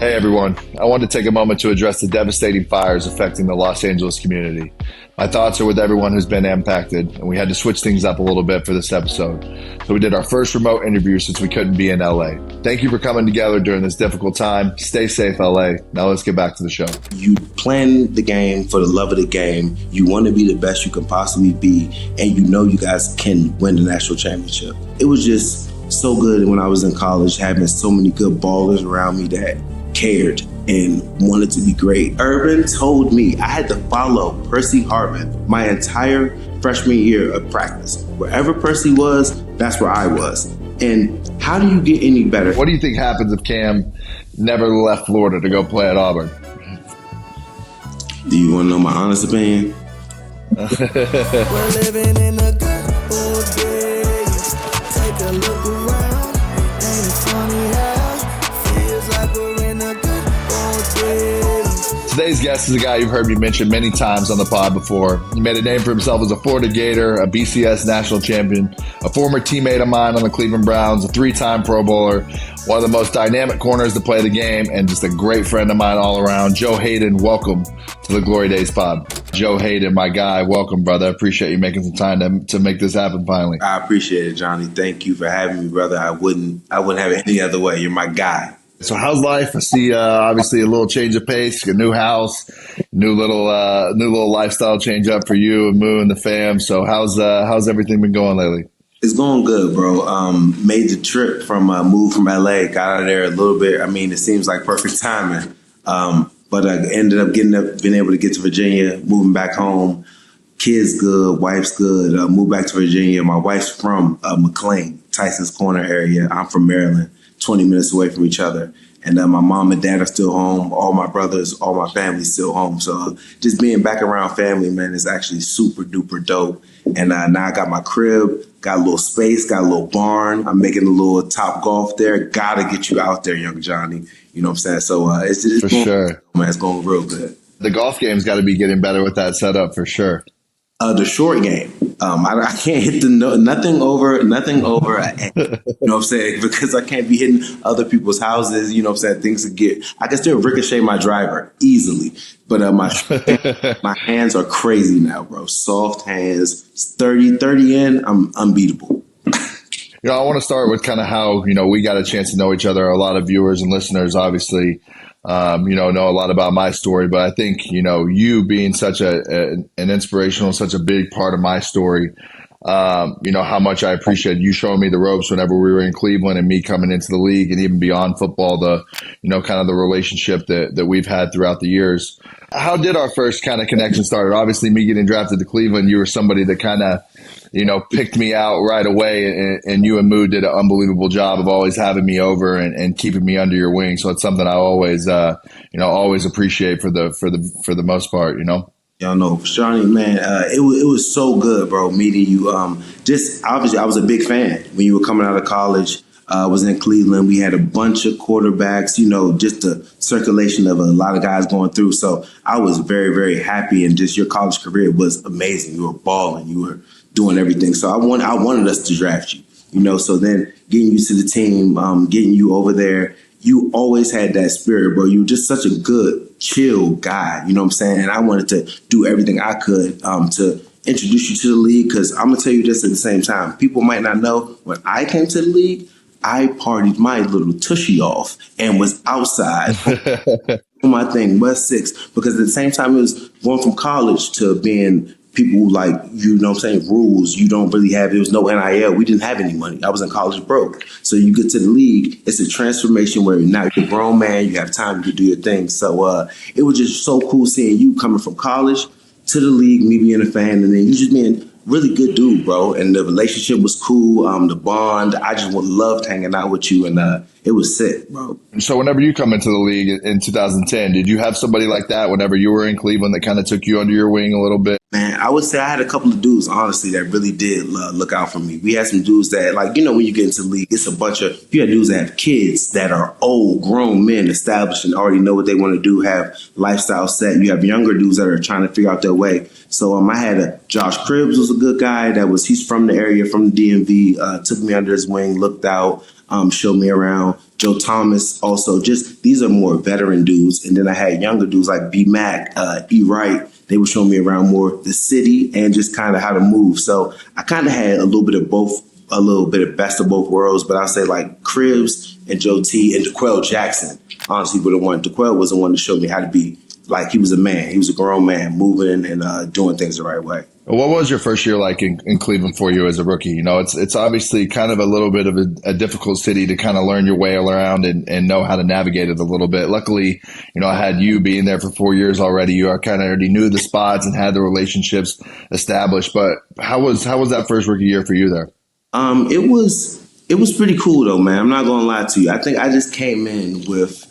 Hey everyone, I want to take a moment to address the devastating fires affecting the Los Angeles community. My thoughts are with everyone who's been impacted, and we had to switch things up a little bit for this episode. So we did our first remote interview since we couldn't be in LA. Thank you for coming together during this difficult time. Stay safe, LA. Now let's get back to the show. You plan the game for the love of the game. You want to be the best you can possibly be, and you know you guys can win the national championship. It was just so good when I was in college, having so many good ballers around me that cared and wanted to be great. Urban told me I had to follow Percy Harvin my entire freshman year of practice. Wherever Percy was, that's where I was. And how do you get any better? What do you think happens if Cam never left Florida to go play at Auburn? Do you want to know my honest opinion? We're living in a good old days. Take a look around. Ain't it funny how feels like we're in a good old days. Today's guest is a guy you've heard me mention many times on the pod before. He made a name for himself as a Florida Gator, a BCS national champion, a former teammate of mine on the Cleveland Browns, a three-time Pro Bowler, one of the most dynamic corners to play the game, and just a great friend of mine all around. Joe Haden, welcome to the Glory Days pod. Joe Haden, my guy, welcome, brother. I appreciate you making some time to make this happen finally. I appreciate it, Johnny. Thank you for having me, brother. I wouldn't have it any other way. You're my guy. So how's life? I see obviously a little change of pace, a new house, new little lifestyle change up for you and Moo and the fam. So how's everything been going lately? It's going good, bro. Made the trip moved from LA, got out of there a little bit. I mean, it seems like perfect timing. But I ended up being able to get to Virginia, moving back home. Kids good, wife's good. Moved back to Virginia. My wife's from McLean, Tyson's Corner area. I'm from Maryland, 20 minutes away from each other. And my mom and dad are still home. All my brothers, all my family's still home. So just being back around family, man, is actually super duper dope. And now I got my crib, got a little space, got a little barn. I'm making a little Top Golf there. Gotta get you out there, young Johnny. You know what I'm saying? So it's for going, sure, man. It's going real good. The golf game's got to be getting better with that setup for sure. The short game. I can't hit nothing over you know what I'm saying? Because I can't be hitting other people's houses, you know what I'm saying? I can still ricochet my driver easily, but my hands are crazy now, bro. Soft hands, 30 in, I'm unbeatable. I want to start with kind of how, we got a chance to know each other. A lot of viewers and listeners, obviously, know a lot about my story, but I think, you being such an inspirational, such a big part of my story, how much I appreciate you showing me the ropes whenever we were in Cleveland and me coming into the league and even beyond football, kind of the relationship that we've had throughout the years. How did our first kind of connection start? Obviously, me getting drafted to Cleveland, you were somebody that kind of, picked me out right away, and you and Moo did an unbelievable job of always having me over and keeping me under your wing. So it's something I always, always appreciate for the most part, Y'all know, Johnny, man, it was so good, bro, meeting you. Just obviously, I was a big fan when you were coming out of college. I was in Cleveland. We had a bunch of quarterbacks, just the circulation of a lot of guys going through. So I was very, very happy, and just your college career was amazing. You were balling. You were doing everything. So I wanted us to draft you, So then getting you to the team, getting you over there, you always had that spirit, bro. You were just such a good, chill guy, you know what I'm saying? And I wanted to do everything I could to introduce you to the league, because I'm going to tell you this at the same time. People might not know, when I came to the league, I partied my little tushy off and was outside on my thing, West 6, because at the same time it was going from college to being people like, you know what I'm saying, rules. You don't really have, there was no NIL. We didn't have any money. I was in college broke. So you get to the league, it's a transformation where now you're a grown man, you have time to do your thing. So it was just so cool seeing you coming from college to the league, me being a fan, and then you just being really good dude, bro. And the relationship was cool. The bond, I just loved hanging out with you, and it was sick, bro. So whenever you come into the league in 2010, did you have somebody like that whenever you were in Cleveland that kind of took you under your wing a little bit? Man, I would say I had a couple of dudes, honestly, that really did look out for me. We had some dudes that, like, when you get into the league, it's a bunch of, you had dudes that have kids that are old, grown men, established, and already know what they want to do, have lifestyle set. You have younger dudes that are trying to figure out their way. So I had Josh Cribbs was a good guy. He's from the area, from the DMV, took me under his wing, looked out. showed me around. Joe Thomas also. Just these are more veteran dudes. And then I had younger dudes like B Mac, E Wright. They were showing me around more the city and just kind of how to move. So I kind of had a little bit of both, a little bit of best of both worlds. But I'll say like Cribbs and Joe T and DeQuell Jackson, honestly, were the one. DeQuell was the one that showed me how to be like he was a man. He was a grown man moving and doing things the right way. What was your first year like in Cleveland for you as a rookie? You know, it's obviously kind of a little bit of a difficult city to kind of learn your way around and know how to navigate it a little bit. Luckily, you know, I had you being there for 4 years already. You kind of already knew the spots and had the relationships established. But how was that first rookie year for you there? It was pretty cool though, man. I'm not gonna lie to you. I think I just came in with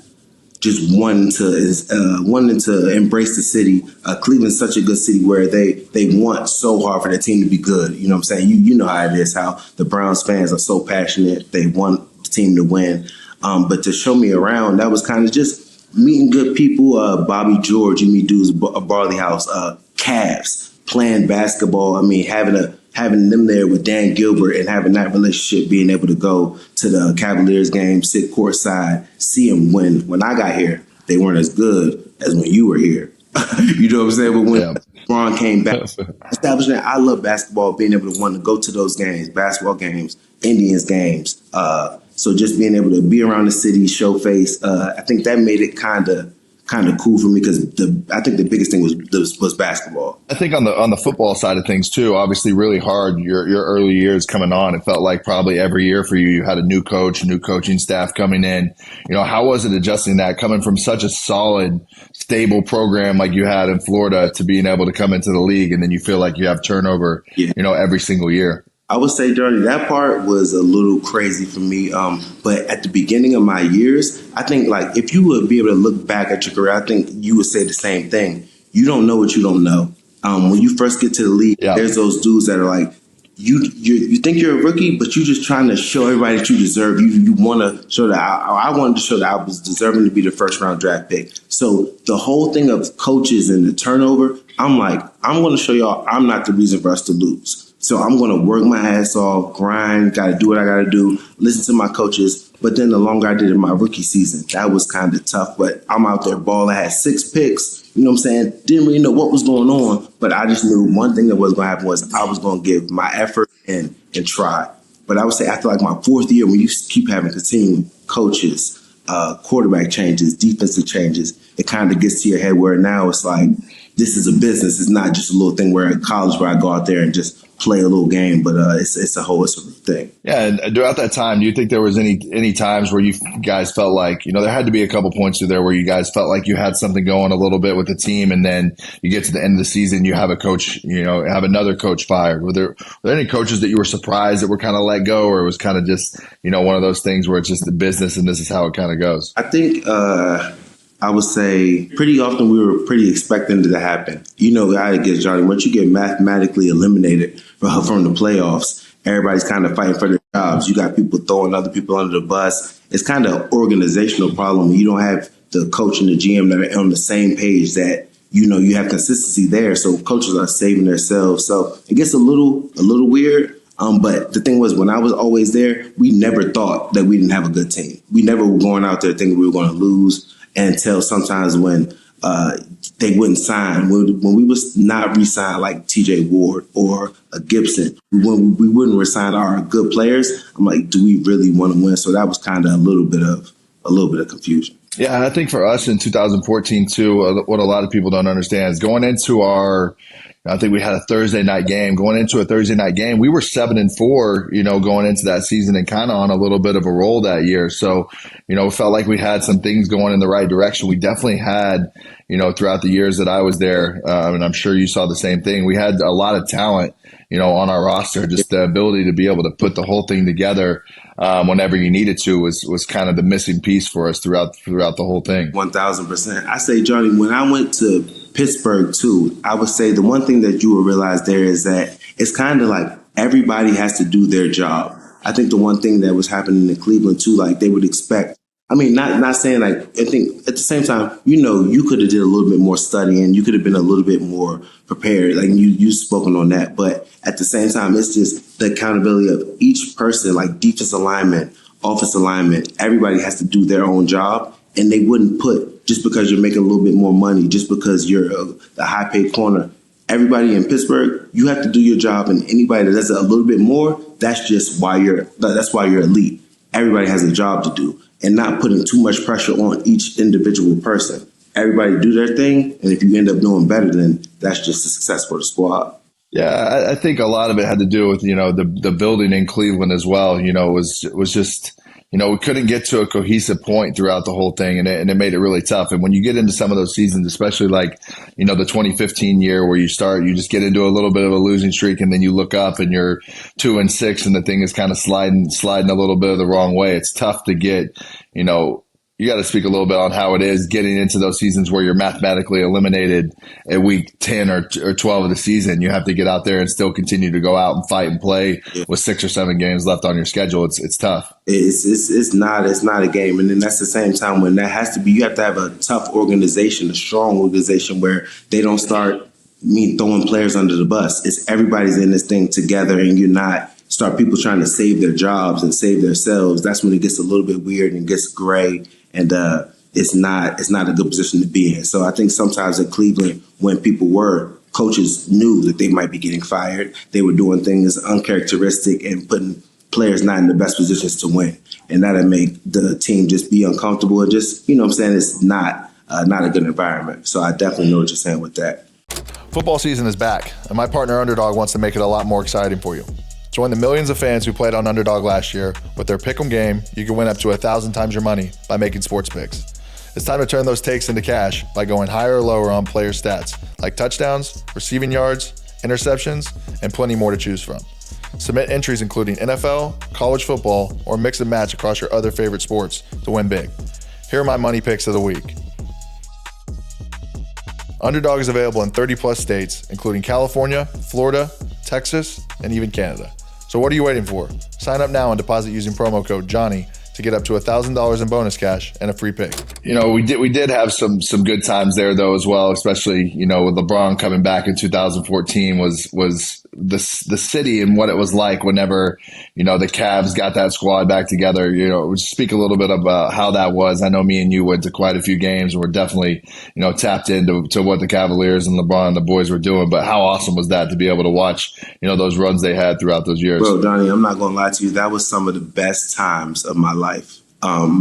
just wanting to embrace the city. Cleveland's such a good city where they want so hard for their team to be good. You know what I'm saying? You know how it is, how the Browns fans are so passionate. They want the team to win. But to show me around, that was kind of just meeting good people. Bobby George, you meet dudes, Barley House, Cavs, playing basketball. I mean, having them there with Dan Gilbert and having that relationship, being able to go to the Cavaliers game, sit courtside, see them win. When I got here, they weren't as good as when you were here. You know what I'm saying? But when LeBron came back, establishing that I love basketball, being able to want to go to those games, basketball games, Indians games. So just being able to be around the city, show face, I think that made it kind of cool for me because I think the biggest thing was basketball. I think on the football side of things too, obviously really hard. Your early years coming on, it felt like probably every year for you had a new coach, new coaching staff coming in. You know, how was it adjusting that coming from such a solid, stable program like you had in Florida to being able to come into the league and then you feel like you have turnover, you know, every single year? I would say, Johnny, that part was a little crazy for me. But at the beginning of my years, I think, like, if you would be able to look back at your career, I think you would say the same thing. You don't know what you don't know. When you first get to the league, there's those dudes that are like, you think you're a rookie, but you're just trying to show everybody that you deserve. You want to show that I wanted to show that I was deserving to be the first round draft pick. So the whole thing of coaches and the turnover, I'm like, I'm going to show y'all I'm not the reason for us to lose. So I'm going to work my ass off, grind, got to do what I got to do, listen to my coaches. But then the longer I did in my rookie season, that was kind of tough. But I'm out there balling. I had 6 picks. You know what I'm saying? Didn't really know what was going on. But I just knew one thing that was going to happen was I was going to give my effort and try. But I would say after like my 4th year, when you keep having continuing coaches, quarterback changes, defensive changes, it kind of gets to your head where now it's like, this is a business. It's not just a little thing where at college where I go out there and just play a little game, but it's a whole thing. Yeah, and throughout that time, do you think there was any times where you guys felt like, you know, there had to be a couple points through there where you guys felt like you had something going a little bit with the team, and then you get to the end of the season, you have a coach, you know, have another coach fired. Were there any coaches that you were surprised that were kind of let go, or it was kind of just, you know, one of those things where it's just the business and this is how it kind of goes? I think I would say pretty often we were pretty expecting it to happen. You know how it gets, Johnny. Once you get mathematically eliminated from the playoffs, everybody's kind of fighting for their jobs. You got people throwing other people under the bus. It's kind of an organizational problem. You don't have the coach and the GM that are on the same page that, you know, you have consistency there. So coaches are saving themselves. So it gets a little weird. But the thing was, when I was always there, we never thought that we didn't have a good team. We never were going out there thinking we were going to lose. Until sometimes when they wouldn't sign, when we was not re-signed like T.J. Ward or a Gibson, when we wouldn't re-sign our good players, I'm like, do we really want to win? So that was kind of a little bit of confusion. Yeah, and I think for us in 2014 too, what a lot of people don't understand is going into I think we had a Thursday night game. Going into a Thursday night game, we were 7-4, you know, going into that season and kind of on a little bit of a roll that year. So, you know, it felt like we had some things going in the right direction. We definitely had, you know, throughout the years that I was there, and I'm sure you saw the same thing. We had a lot of talent, you know, on our roster. Just the ability to be able to put the whole thing together whenever you needed to was kind of the missing piece for us throughout the whole thing. 1,000%. I say, Johnny, when I went to Pittsburgh too, I would say the one thing that you will realize there is that it's kind of like everybody has to do their job. I think the one thing that was happening in Cleveland too, like they would expect. I mean, not saying like, I think at the same time, you know, you could have did a little bit more studying. You could have been a little bit more prepared. Like you spoken on that. But at the same time, it's just the accountability of each person, like defensive alignment, offensive linemen, everybody has to do their own job, and they wouldn't put, just because you're making a little bit more money, just because you're the high-paid corner, everybody in Pittsburgh, you have to do your job, and anybody that does it a little bit more, that's why you're elite. Everybody has a job to do, and not putting too much pressure on each individual person. Everybody do their thing, and if you end up doing better, then that's just a success for the squad. Yeah, I think a lot of it had to do with, the building in Cleveland as well, was just, we couldn't get to a cohesive point throughout the whole thing, and it made it really tough. And when you get into some of those seasons, especially like, the 2015 year where you just get into a little bit of a losing streak, and then you look up and you're 2-6 and the thing is kind of sliding a little bit of the wrong way. It's tough to get, you got to speak a little bit on how it is getting into those seasons where you're mathematically eliminated at week 10 or 12 of the season. You have to get out there and still continue to go out and fight and play with 6 or 7 games left on your schedule. It's tough. It's not a game. And then that's the same time when that has to be, you have to have a tough organization, a strong organization where they don't start throwing players under the bus. It's everybody's in this thing together, and you're not start people trying to save their jobs and save themselves. That's when it gets a little bit weird and gets gray. And it's not a good position to be in. So I think sometimes in Cleveland, when coaches knew that they might be getting fired, they were doing things uncharacteristic and putting players not in the best positions to win. And that'll make the team just be uncomfortable. And just, it's not a good environment. So I definitely know what you're saying with that. Football season is back, and my partner Underdog wants to make it a lot more exciting for you. Join the millions of fans who played on Underdog last year. With their Pick'em game, you can win up to 1,000 times your money by making sports picks. It's time to turn those takes into cash by going higher or lower on player stats, like touchdowns, receiving yards, interceptions, and plenty more to choose from. Submit entries including NFL, college football, or mix and match across your other favorite sports to win big. Here are my money picks of the week. Underdog is available in 30-plus states, including California, Florida, Texas, and even Canada. So what are you waiting for? Sign up now and deposit using promo code Johnny to get up to $1,000 in bonus cash and a free pick. We did have some good times there though as well, especially with LeBron coming back in 2014 was the city and what it was like whenever the Cavs got that squad back together. Speak a little bit about how that was. I know me and you went to quite a few games and we're definitely tapped into what the Cavaliers and LeBron and the boys were doing. But how awesome was that to be able to watch those runs they had throughout those years? Bro, Donnie, I'm not gonna lie to you. That was some of the best times of my life.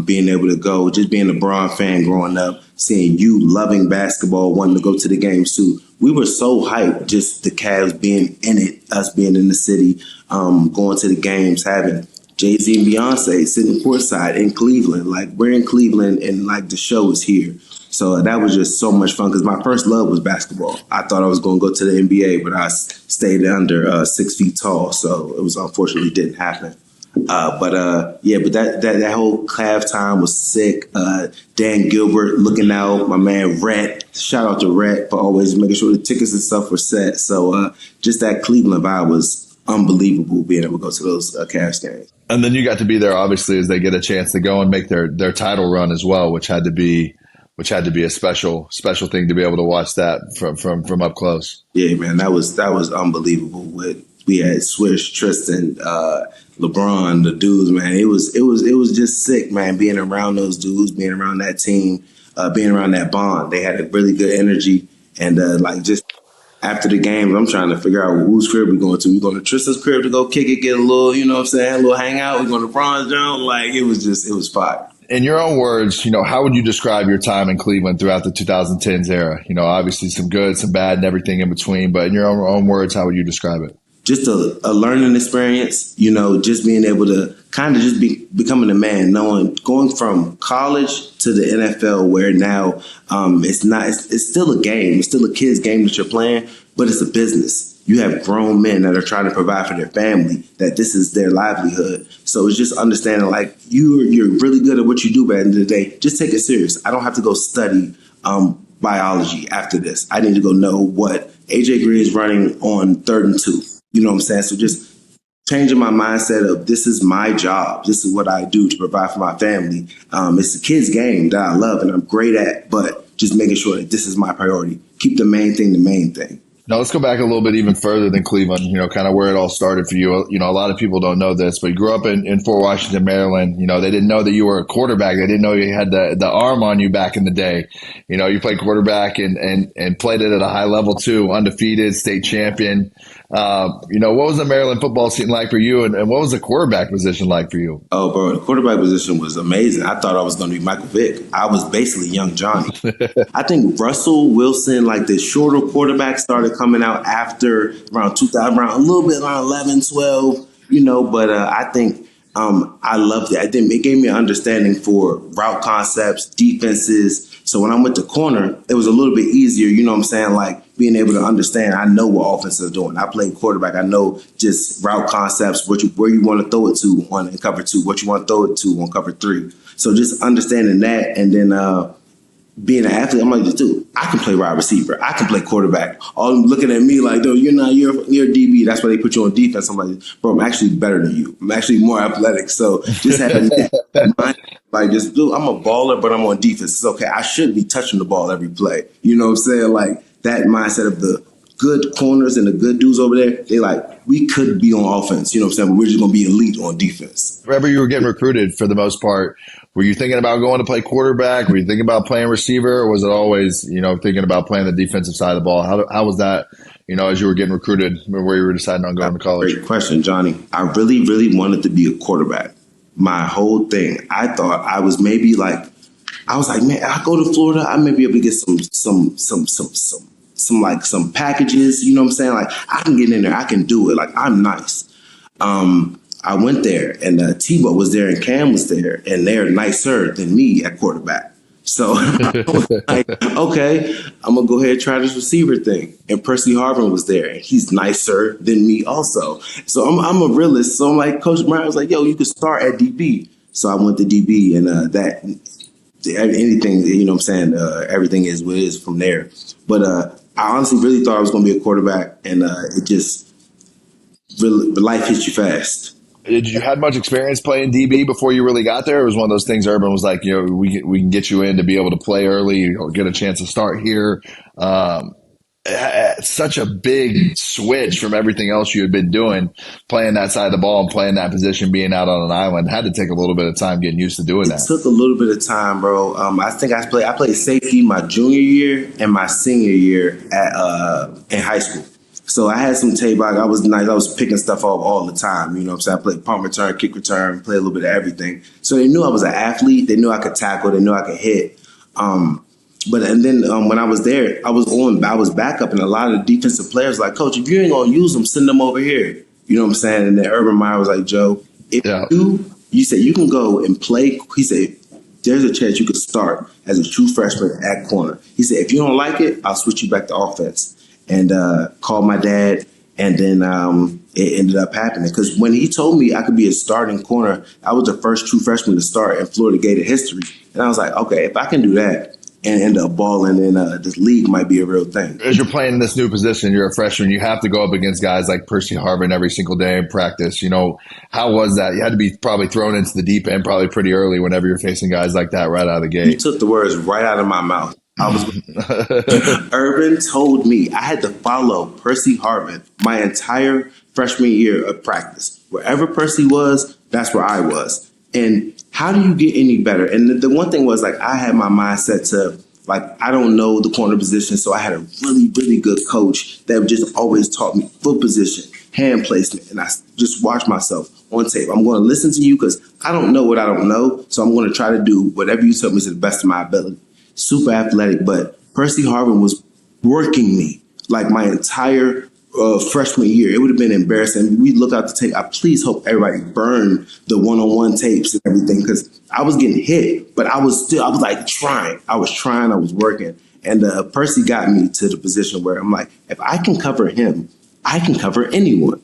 Being able to go, just being a LeBron fan growing up, seeing you loving basketball, wanting to go to the games too. We were so hyped, just the Cavs being in it, us being in the city, going to the games, having Jay-Z and Beyonce sitting courtside in Cleveland. Like, we're in Cleveland and like the show is here. So that was just so much fun because my first love was basketball. I thought I was going to go to the NBA, but I stayed under 6 feet tall. So it was unfortunately didn't happen. But that whole Cavs time was sick. Dan Gilbert looking out, my man Rhett. Shout out to Rhett for always making sure the tickets and stuff were set. So just that Cleveland vibe was unbelievable, being able to go to those Cavs games. And then you got to be there, obviously, as they get a chance to go and make their title run as well, which had to be a special thing to be able to watch that from up close. Yeah, man, that was unbelievable. We had Swish, Tristan, LeBron, the dudes, man. It was just sick, man, being around those dudes, being around that team, being around that bond. They had a really good energy. And just after the game, I'm trying to figure out whose crib we're going to. We're going to Tristan's crib to go kick it, get a little, a little hangout. We're going to Bron's Jones. It was fire. In your own words, how would you describe your time in Cleveland throughout the 2010s era? Obviously some good, some bad, and everything in between. But in your own words, how would you describe it? Just a learning experience, just being able to kind of just becoming a man, going from college to the NFL where now it's still a game. It's still a kid's game that you're playing, but it's a business. You have grown men that are trying to provide for their family, that this is their livelihood. So it's just understanding you're really good at what you do, but at the end of the day, just take it serious. I don't have to go study biology after this. I need to go know what AJ Green is running on 3rd and 2. You know what I'm saying? So just changing my mindset of this is my job. This is what I do to provide for my family. It's the kid's game that I love and I'm great at, but just making sure that this is my priority. Keep the main thing the main thing. Now let's go back a little bit even further than Cleveland, kind of where it all started for you. A lot of people don't know this, but you grew up in Fort Washington, Maryland. They didn't know that you were a quarterback. They didn't know you had the arm on you back in the day. You played quarterback and played it at a high level too, undefeated, state champion. What was the Maryland football scene like for you, and what was the quarterback position like for you? Oh, bro, the quarterback position was amazing. I thought I was going to be Michael Vick. I was basically young Johnny. I think Russell Wilson, like the shorter quarterback, started coming out after around 2000, around a little bit around 11, 12, but I think I loved it. I think it gave me an understanding for route concepts, defenses. So when I went to corner, it was a little bit easier, like being able to understand. I know what offenses are doing. I played quarterback. I know just route concepts, where you want to throw it to on cover 2, what you want to throw it to on cover 3. So just understanding that, and then being an athlete, I'm like, dude, I can play wide receiver. I can play quarterback. All them looking at me like, dude, you're a DB. That's why they put you on defense. I'm like, bro, I'm actually better than you. I'm actually more athletic. So just having that mind, like, just, dude, I'm a baller, but I'm on defense. It's okay. I should be touching the ball every play. You know what I'm saying? Like that mindset of the good corners and the good dudes over there, they like, we could be on offense. You know what I'm saying? But we're just going to be elite on defense. Wherever you were getting recruited, for the most part, were you thinking about going to play quarterback? Were you thinking about playing receiver? Or was it always, thinking about playing the defensive side of the ball? How was that, as you were getting recruited, where you were deciding on going to college? Great question, Johnny. I really, really wanted to be a quarterback. My whole thing. I thought I was maybe like, man, I go to Florida, I may be able to get some packages. You know what I'm saying? Like I can get in there, I can do it. Like I'm nice. I went there, and Tebow was there, and Cam was there, and they're nicer than me at quarterback. So I was like, okay, I'm gonna go ahead and try this receiver thing. And Percy Harvin was there, and he's nicer than me also. So I'm a realist. So I'm like, Coach Meyer was like, yo, you could start at DB. So I went to DB, and anything, you know what I'm saying, everything is what it is from there. But I honestly really thought I was gonna be a quarterback, and it just really, life hits you fast. Did you had much experience playing DB before you really got there? It was one of those things Urban was like, we can get you in to be able to play early or get a chance to start here. Such a big switch from everything else you had been doing, playing that side of the ball and playing that position, being out on an island. Had to take a little bit of time getting used to doing that. It took a little bit of time, bro. I think I played safety my junior year and my senior year in high school. So I had some tape. I was nice. I was picking stuff off all the time. You know what I'm saying? I played punt return, kick return, played a little bit of everything. So they knew I was an athlete. They knew I could tackle. They knew I could hit. And then when I was there, I was backup, and a lot of the defensive players were like, Coach, if you ain't gonna use them, send them over here. You know what I'm saying? And then Urban Meyer was like, Joe, if you said you can go and play. He said, there's a chance you could start as a true freshman at corner. He said, if you don't like it, I'll switch you back to offense. And called my dad, and then it ended up happening. Because when he told me I could be a starting corner, I was the first true freshman to start in Florida Gator history. And I was like, okay, if I can do that and end up balling, then this league might be a real thing. As you're playing in this new position, you're a freshman, you have to go up against guys like Percy Harvin every single day in practice. How was that? You had to be probably thrown into the deep end probably pretty early whenever you're facing guys like that right out of the gate. You took the words right out of my mouth. Urban told me I had to follow Percy Harvin my entire freshman year of practice. Wherever Percy was, that's where I was. And how do you get any better? And the one thing was, like, I had my mindset to, like, I don't know the corner position, so I had a really, really good coach that just always taught me foot position, hand placement, and I just watched myself on tape. I'm going to listen to you because I don't know what I don't know, so I'm going to try to do whatever you tell me to the best of my ability. Super athletic, but Percy Harvin was working me like my entire freshman year. It would have been embarrassing. We look out the tape. I please hope everybody burned the one-on-one tapes and everything, because I was getting hit, but I was like trying. I was working. And Percy got me to the position where I'm like, if I can cover him, I can cover anyone.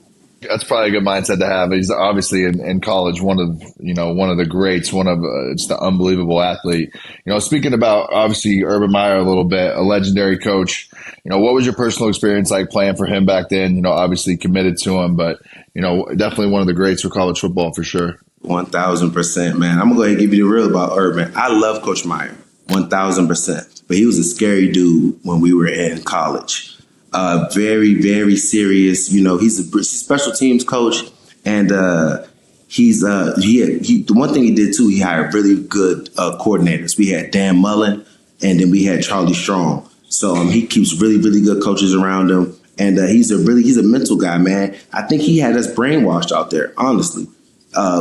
That's probably a good mindset to have. He's obviously in college one of the greats, just an unbelievable athlete. Speaking about obviously Urban Meyer a little bit, a legendary coach. What was your personal experience like playing for him back then? Obviously committed to him, but definitely one of the greats for college football for sure. 1,000%, man. I'm gonna go ahead and give you the real about Urban. I love Coach Meyer, 1,000%, but he was a scary dude when we were in college. Very, very serious. You know, he's a special teams coach, and the one thing he did too, he hired really good coordinators. We had Dan Mullen, and then we had Charlie Strong. So he keeps really, really good coaches around him, and he's a mental guy, man. I think he had us brainwashed out there. Honestly,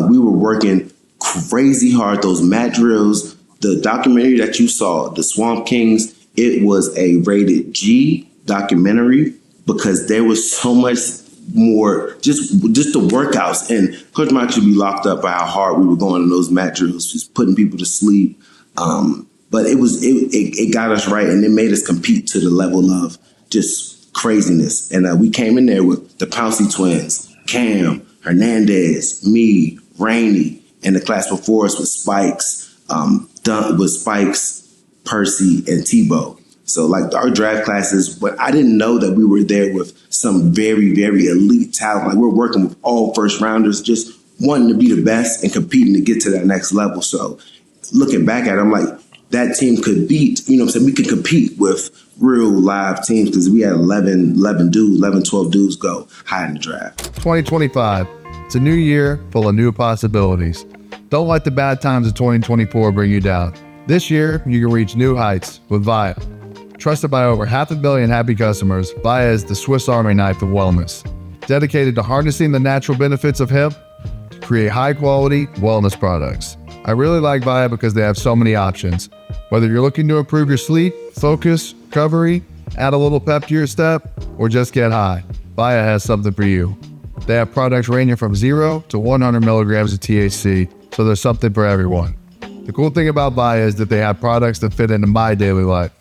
we were working crazy hard. Those mat drills, the documentary that you saw, the Swamp Kings, it was a rated G documentary because there was so much more, just the workouts. And Coach Mike should be locked up by how hard we were going on those mat drills, just putting people to sleep. But it got us right, and it made us compete to the level of just craziness. And we came in there with the Pouncey twins, Cam, Hernandez, me, Rainey, and the class before us with Spikes, Percy, and Tebow. So like our draft classes, but I didn't know that we were there with some very, very elite talent. Like we're working with all first rounders, just wanting to be the best and competing to get to that next level. So looking back at it, I'm like, that team could beat, you know what I'm saying? We could compete with real live teams because we had 11 dudes, 12 dudes go high in the draft. 2025. It's a new year full of new possibilities. Don't let the bad times of 2024 bring you down. This year, you can reach new heights with VIIA. Trusted by over 500 million happy customers, VIIA is the Swiss Army knife of wellness. Dedicated to harnessing the natural benefits of hemp to create high-quality wellness products. I really like VIIA because they have so many options. Whether you're looking to improve your sleep, focus, recovery, add a little pep to your step, or just get high, VIIA has something for you. They have products ranging from 0 to 100 milligrams of THC, so there's something for everyone. The cool thing about VIIA is that they have products that fit into my daily life.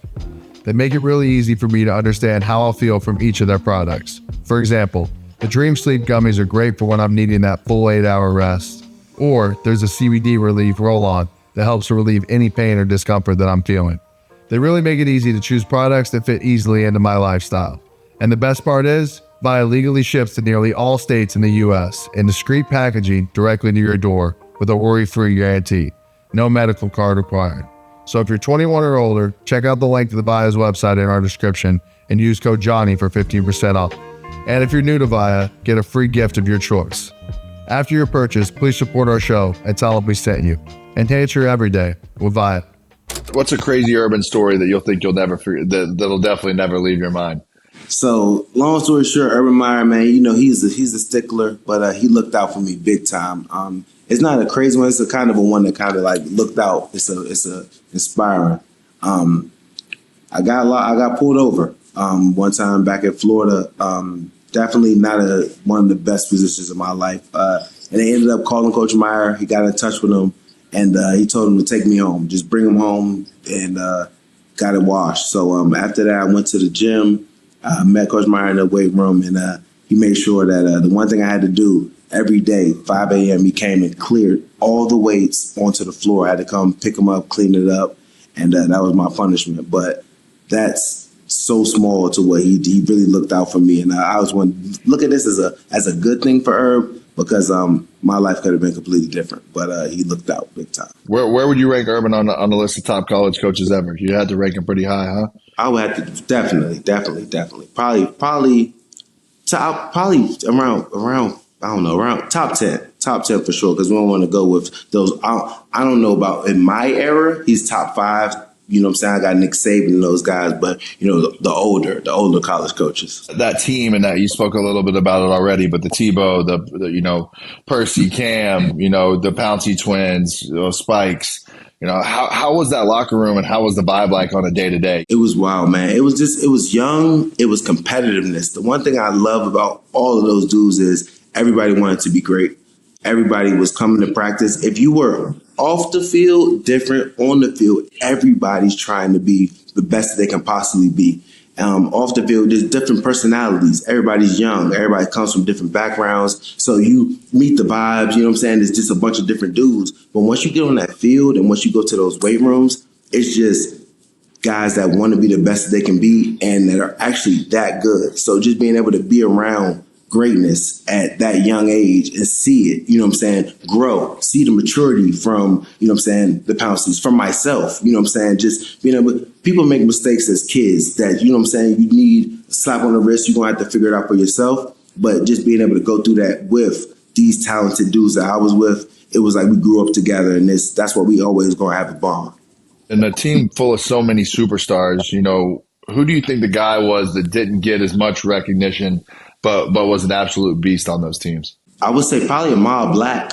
They make it really easy for me to understand how I'll feel from each of their products. For example, the Dream Sleep gummies are great for when I'm needing that full 8-hour rest. Or there's a CBD relief roll-on that helps to relieve any pain or discomfort that I'm feeling. They really make it easy to choose products that fit easily into my lifestyle. And the best part is, VIIA legally ships to nearly all states in the U.S. in discreet packaging directly to your door with a worry-free guarantee. No medical card required. So if you're 21 or older, check out the link to the VIIA's website in our description and use code Johnny for 15% off. And if you're new to VIIA, get a free gift of your choice. After your purchase, please support our show and tell them we sent you. Enhance your everyday with VIIA. What's a crazy urban story that you'll think you'll never forget, that'll definitely never leave your mind? So, long story short, Urban Meyer, man, you know, he's a stickler, but he looked out for me big time. It's not a crazy one. It's a kind of a one that kind of like looked out. It's a inspiring. I got pulled over one time back in Florida. Definitely not one of the best positions of my life. And they ended up calling Coach Meyer. He got in touch with him, and he told him to take me home, just bring him home, and got it washed. So after that, I went to the gym, met Coach Meyer in the weight room, and he made sure that the one thing I had to do every day, 5 a.m., he came and cleared all the weights onto the floor. I had to come pick them up, clean it up, and that was my punishment. But that's so small to what he really looked out for me. And I was one look at this as a good thing for Herb because my life could have been completely different. But he looked out big time. Where would you rank Urban on the list of top college coaches ever? You had to rank him pretty high, huh? I would have to definitely. Probably around I don't know, around top 10 for sure, because we don't want to go with those. I don't know about in my era, he's top 5. You know what I'm saying? I got Nick Saban and those guys, but, you know, the older college coaches. That team and that you spoke a little bit about it already, but the Tebow, the you know, Percy, Cam, you know, the Pouncey twins, Spikes, you know, how was that locker room and how was the vibe like on a day-to-day? It was wild, man. It was young. It was competitiveness. The one thing I love about all of those dudes is everybody wanted to be great. Everybody was coming to practice. If you were off the field, different. On the field, everybody's trying to be the best that they can possibly be. Off the field, there's different personalities. Everybody's young. Everybody comes from different backgrounds. So you meet the vibes, you know what I'm saying? It's just a bunch of different dudes. But once you get on that field and once you go to those weight rooms, it's just guys that want to be the best that they can be and that are actually that good. So just being able to be around greatness at that young age and see it, you know what I'm saying, grow, see the maturity from, you know what I'm saying, the Pounceys, from myself, you know what I'm saying, just being able, people make mistakes as kids that, you know what I'm saying, you need slap on the wrist. You're going to have to figure it out for yourself. But just being able to go through that with these talented dudes that I was with, it was like we grew up together, and that's what we always going to have a bond. And a team full of so many superstars, who do you think the guy was that didn't get as much recognition, but was an absolute beast on those teams? I would say probably Ahmad Black,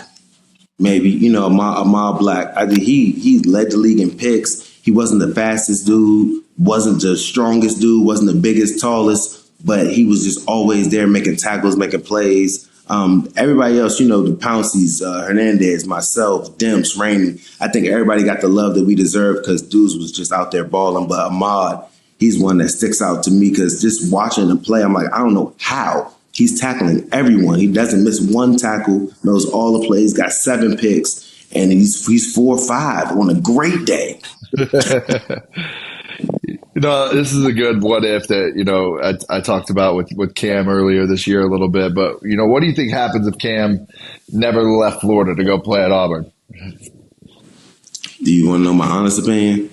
maybe. Ahmad Black. I think he led the league in picks. He wasn't the fastest dude, wasn't the strongest dude, wasn't the biggest, tallest, but he was just always there making tackles, making plays. Everybody else, the Pounceys, Hernandez, myself, Demps, Rainey, I think everybody got the love that we deserved because dudes was just out there balling. But Ahmad, he's one that sticks out to me because just watching him play, I'm like, I don't know how. He's tackling everyone. He doesn't miss one tackle, knows all the plays, got 7 picks, and he's 4-5 on a great day. This is a good what if that, I talked about with Cam earlier this year a little bit, but, what do you think happens if Cam never left Florida to go play at Auburn? Do you want to know my honest opinion?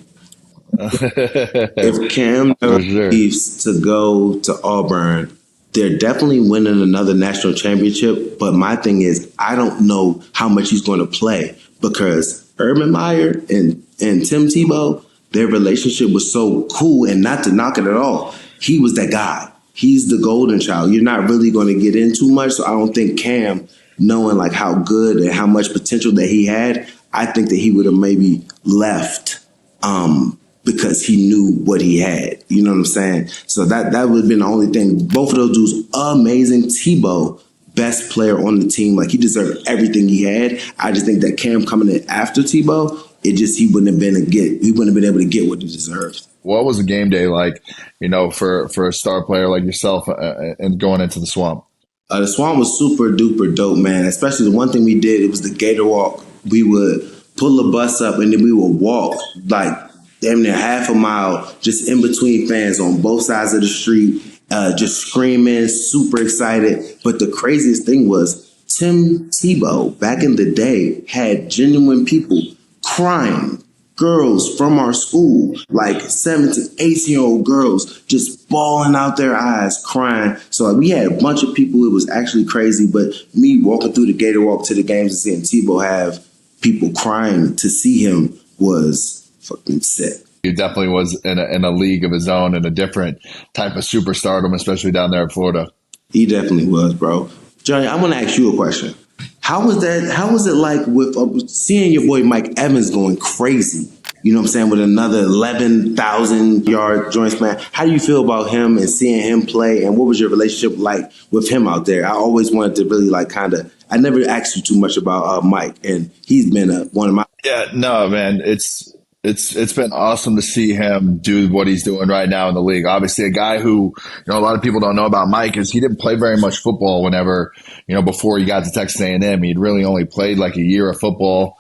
If Cam never leaves to go to Auburn, they're definitely winning another national championship. But my thing is, I don't know how much he's going to play because Urban Meyer and Tim Tebow, their relationship was so cool, and not to knock it at all. He was that guy. He's the golden child. You're not really going to get in too much. So I don't think Cam, knowing like how good and how much potential that he had, I think that he would have maybe left because he knew what he had. You know what I'm saying? So that would have been the only thing. Both of those dudes, amazing. Tebow, best player on the team. Like, he deserved everything he had. I just think that Cam coming in after Tebow, he wouldn't have been able to get what he deserves. What was the game day like, for a star player like yourself and going into the Swamp? The Swamp was super duper dope, man. Especially the one thing we did, it was the Gator Walk. We would pull a bus up and then we would walk like damn near half a mile just in between fans on both sides of the street, just screaming, super excited. But the craziest thing was Tim Tebow back in the day had genuine people crying, girls from our school, like 17, 18-year-old girls just bawling out their eyes, crying. So we had a bunch of people. It was actually crazy. But me walking through the Gator Walk to the games and seeing Tebow have people crying to see him was fucking sick. He definitely was in a league of his own and a different type of superstardom, especially down there in Florida. He definitely was, bro. Johnny, I want to ask you a question. How was that? How was it like with seeing your boy Mike Evans going crazy? You know what I'm saying? With another 11,000-yard joint span. How do you feel about him and seeing him play? And what was your relationship like with him out there? I always wanted to really I never asked you too much about Mike, and he's been one of my. Yeah, no, man, it's been awesome to see him do what he's doing right now in the league. Obviously, a guy who, a lot of people don't know about Mike is he didn't play very much football whenever, before he got to Texas A&M. He'd really only played like a year of football.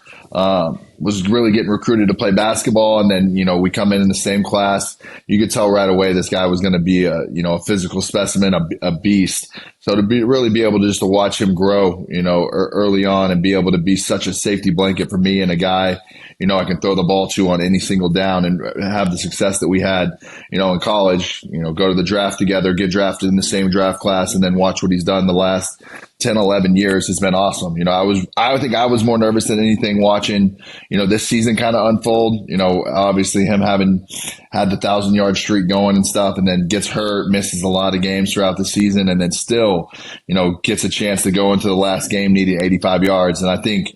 Was really getting recruited to play basketball, and then we come in the same class. You could tell right away this guy was going to be a physical specimen, a beast. So to really be able to just to watch him grow, early on and be able to be such a safety blanket for me and a guy, I can throw the ball to on any single down and have the success that we had, in college, go to the draft together, get drafted in the same draft class, and then watch what he's done the last 10, 11 years has been awesome. I think I was more nervous than anything watching, this season kind of unfold. Obviously him having had the 1,000-yard streak going and stuff, and then gets hurt, misses a lot of games throughout the season, and then still, gets a chance to go into the last game needing 85 yards. And I think,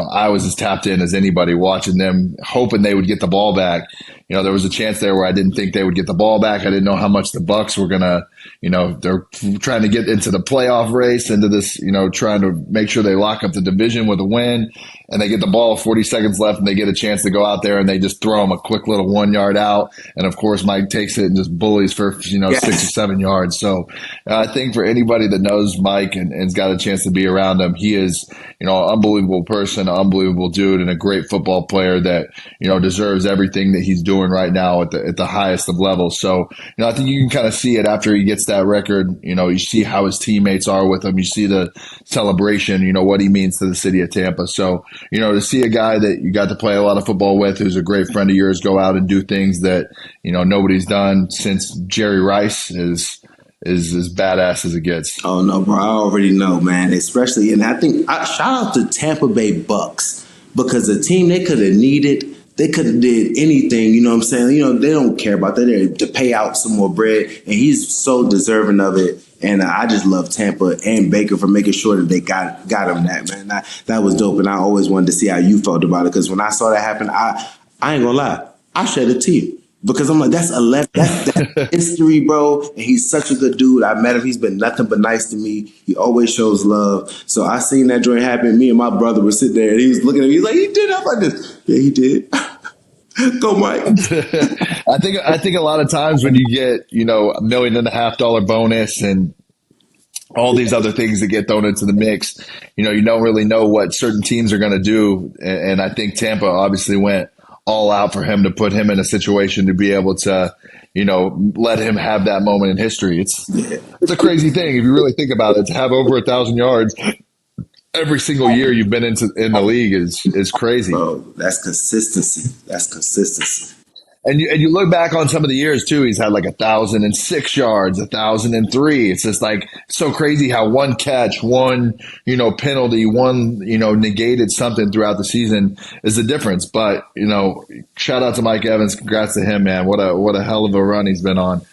I was as tapped in as anybody watching them, hoping they would get the ball back. There was a chance there where I didn't think they would get the ball back. I didn't know how much the Bucs were going to, they're trying to get into the playoff race, into this, trying to make sure they lock up the division with a win. And they get the ball 40 seconds left and they get a chance to go out there and they just throw him a quick little 1 yard out. And of course, Mike takes it and just bullies for, 6 or 7 yards. So I think for anybody that knows Mike and has got a chance to be around him, he is, an unbelievable person, an unbelievable dude, and a great football player that, deserves everything that he's doing right now at the highest of levels. So, I think you can kind of see it after he gets that record. You see how his teammates are with him. You see the celebration, what he means to the city of Tampa. So, to see a guy that you got to play a lot of football with, who's a great friend of yours, go out and do things that, nobody's done since Jerry Rice is is as badass as it gets. Oh no, bro! I already know, man. Especially, and I think shout out to Tampa Bay Bucks because the team they could have needed. They could have did anything, you know what I'm saying? You know, they don't care about that. They're to pay out some more bread, and he's so deserving of it. And I just love Tampa and Baker for making sure that they got him that, man. That was dope, and I always wanted to see how you felt about it because when I saw that happen, I ain't gonna lie, I shed a tear because I'm like, that's history, bro. And he's such a good dude. I met him. He's been nothing but nice to me. He always shows love. So I seen that joint happen. Me and my brother were sitting there, and he was looking at me. He's like, he did up like this. Yeah, he did. Go, Mike. I think a lot of times when you get, $1.5 million bonus and all these other things that get thrown into the mix, you don't really know what certain teams are going to do. And I think Tampa obviously went all out for him to put him in a situation to be able to, let him have that moment in history. It's a crazy thing if you really think about it. To have over 1,000 yards every single year you've been in the league is crazy. Bro, that's consistency. And you look back on some of the years too. He's had like 1,006 yards, 1,003. It's just like so crazy how one catch, one penalty, one negated something throughout the season is the difference. But shout out to Mike Evans. Congrats to him, man. What a hell of a run he's been on.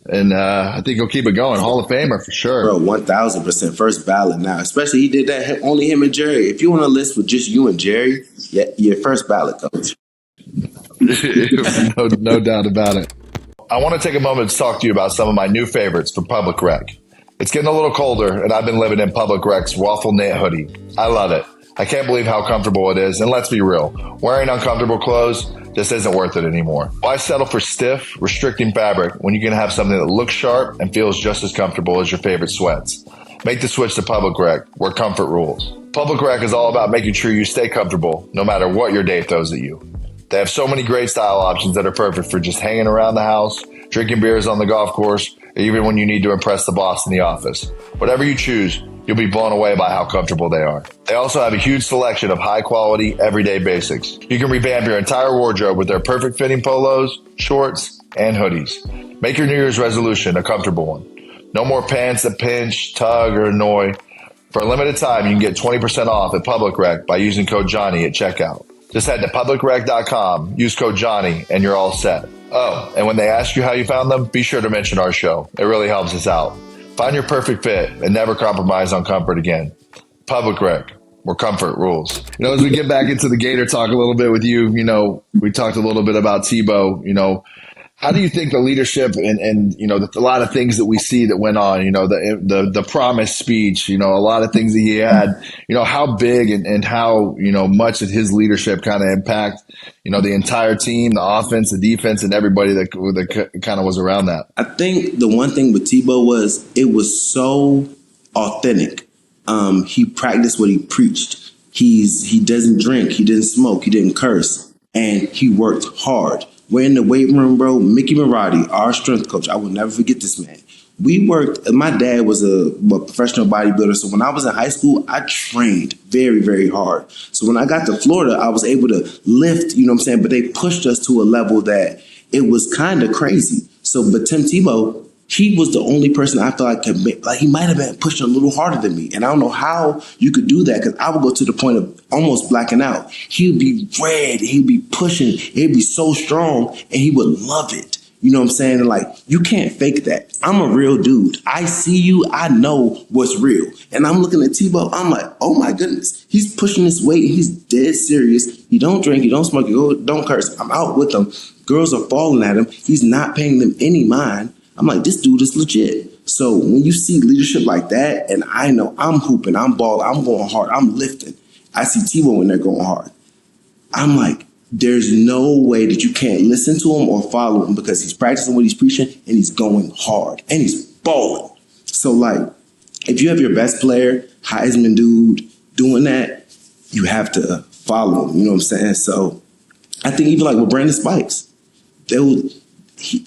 And I think he'll keep it going. Hall of Famer for sure. Bro, 1,000% first ballot now. Especially he did that only him and Jerry. If you want a list with just you and Jerry, yeah, your first ballot coach. No doubt about it. I want to take a moment to talk to you about some of my new favorites for Public Rec. It's getting a little colder, and I've been living in Public Rec's waffle knit hoodie. I love it. I can't believe how comfortable it is, and let's be real, wearing uncomfortable clothes just isn't worth it anymore. Why settle for stiff, restricting fabric when you can have something that looks sharp and feels just as comfortable as your favorite sweats? Make the switch to Public Rec, where comfort rules. Public Rec is all about making sure you stay comfortable no matter what your day throws at you. They have so many great style options that are perfect for just hanging around the house, drinking beers on the golf course, or even when you need to impress the boss in the office. Whatever you choose, you'll be blown away by how comfortable they are. They also have a huge selection of high-quality, everyday basics. You can revamp your entire wardrobe with their perfect-fitting polos, shorts, and hoodies. Make your New Year's resolution a comfortable one. No more pants that pinch, tug, or annoy. For a limited time, you can get 20% off at Public Rec by using code Johnny at checkout. Just head to publicrec.com, use code Johnny, and you're all set. Oh, and when they ask you how you found them, be sure to mention our show. It really helps us out. Find your perfect fit and never compromise on comfort again. Public Rec, where comfort rules. As we get back into the Gator talk a little bit with you, we talked a little bit about Tebow. How do you think the leadership and a lot of things that we see that went on, the promise speech, a lot of things that he had, how big and how, much did his leadership kind of impact, the entire team, the offense, the defense, and everybody that kind of was around that? I think the one thing with Tebow was it was so authentic. He practiced what he preached. He doesn't drink. He didn't smoke. He didn't curse. And he worked hard. We're in the weight room, bro. Mickey Marotti, our strength coach. I will never forget this man. We worked. My dad was a professional bodybuilder. So when I was in high school, I trained very, very hard. So when I got to Florida, I was able to lift, but they pushed us to a level that it was kind of crazy. But Tim Tebow, he was the only person I felt like he might have been pushing a little harder than me. And I don't know how you could do that because I would go to the point of almost blacking out. He would be red. He'd be pushing. He'd be so strong and he would love it. You know what I'm saying? And you can't fake that. I'm a real dude. I see you. I know what's real. And I'm looking at Tebow. I'm like, oh my goodness. He's pushing this weight. He's dead serious. He don't drink. He don't smoke. He don't curse. I'm out with him. Girls are falling at him. He's not paying them any mind. I'm like, this dude is legit. So when you see leadership like that, and I know I'm hooping, I'm balling, I'm going hard, I'm lifting. I see Tebow in there going hard. I'm like, there's no way that you can't listen to him or follow him because he's practicing what he's preaching and he's going hard and he's balling. So if you have your best player, Heisman dude, doing that, you have to follow him. You know what I'm saying? So I think even with Brandon Spikes,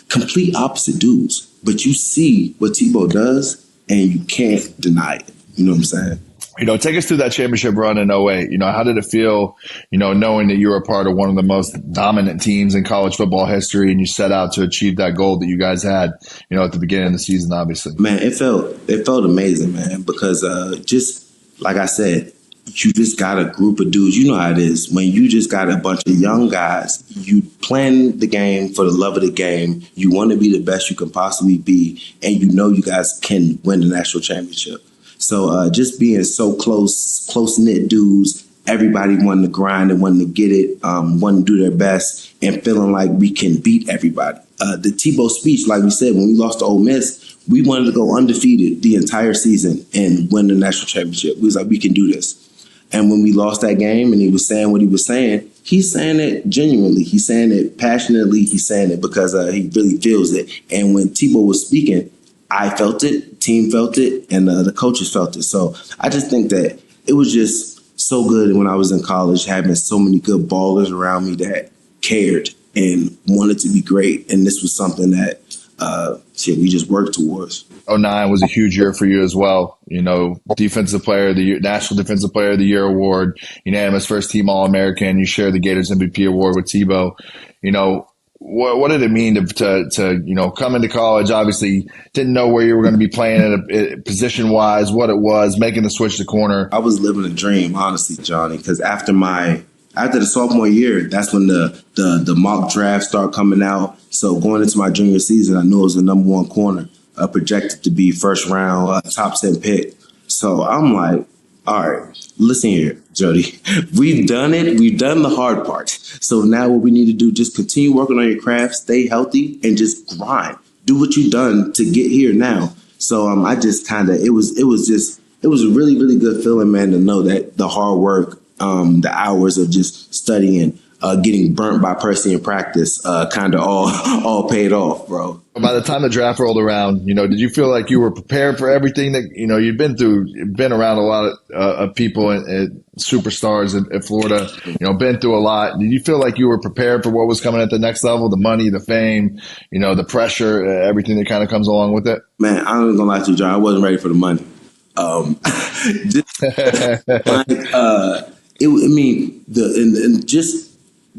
complete opposite dudes, but you see what Tebow does and you can't deny it. You know what I'm saying? Take us through that championship run in '08. How did it feel, knowing that you were a part of one of the most dominant teams in college football history and you set out to achieve that goal that you guys had, at the beginning of the season, obviously? Man, it felt amazing, man, because just like I said, you just got a group of dudes. You know how it is. When you just got a bunch of young guys, you playing the game for the love of the game. You want to be the best you can possibly be, and you guys can win the national championship. So just being so close-knit dudes, everybody wanting to grind and wanting to get it, wanting to do their best, and feeling like we can beat everybody. The Tebow speech, like we said, when we lost to Ole Miss, we wanted to go undefeated the entire season and win the national championship. We was like, we can do this. And when we lost that game and he was saying what he was saying, he's saying it genuinely. He's saying it passionately. He's saying it because he really feels it. And when Tebow was speaking, I felt it, team felt it, and the coaches felt it. So I just think that it was just so good when I was in college, having so many good ballers around me that cared and wanted to be great. And this was something that we just worked towards. '09 was a huge year for you as well. Defensive Player of the Year, National Defensive Player of the Year award, unanimous first team All-American. You share the Gators MVP award with Tebow. What did it mean to come into college? Obviously, didn't know where you were going to be playing position wise, what it was, making the switch to corner. I was living a dream, honestly, Johnny, because after the sophomore year, that's when the mock draft started coming out. So going into my junior season, I knew it was the number one corner, projected to be first round, top 10 pick. So I'm like, all right, listen here, Jody. We've done it. We've done the hard part. So now what we need to do, just continue working on your craft, stay healthy, and just grind. Do what you've done to get here now. So I just it was a really, really good feeling, man, to know that the hard work, the hours of just studying, getting burnt by Percy in practice, kind of all paid off, bro. By the time the draft rolled around, did you feel like you were prepared for everything that, you'd been around a lot of people and superstars in Florida, been through a lot. Did you feel like you were prepared for what was coming at the next level, the money, the fame, the pressure, everything that kind of comes along with it? Man, I'm not gonna lie to you, John. I wasn't ready for the money.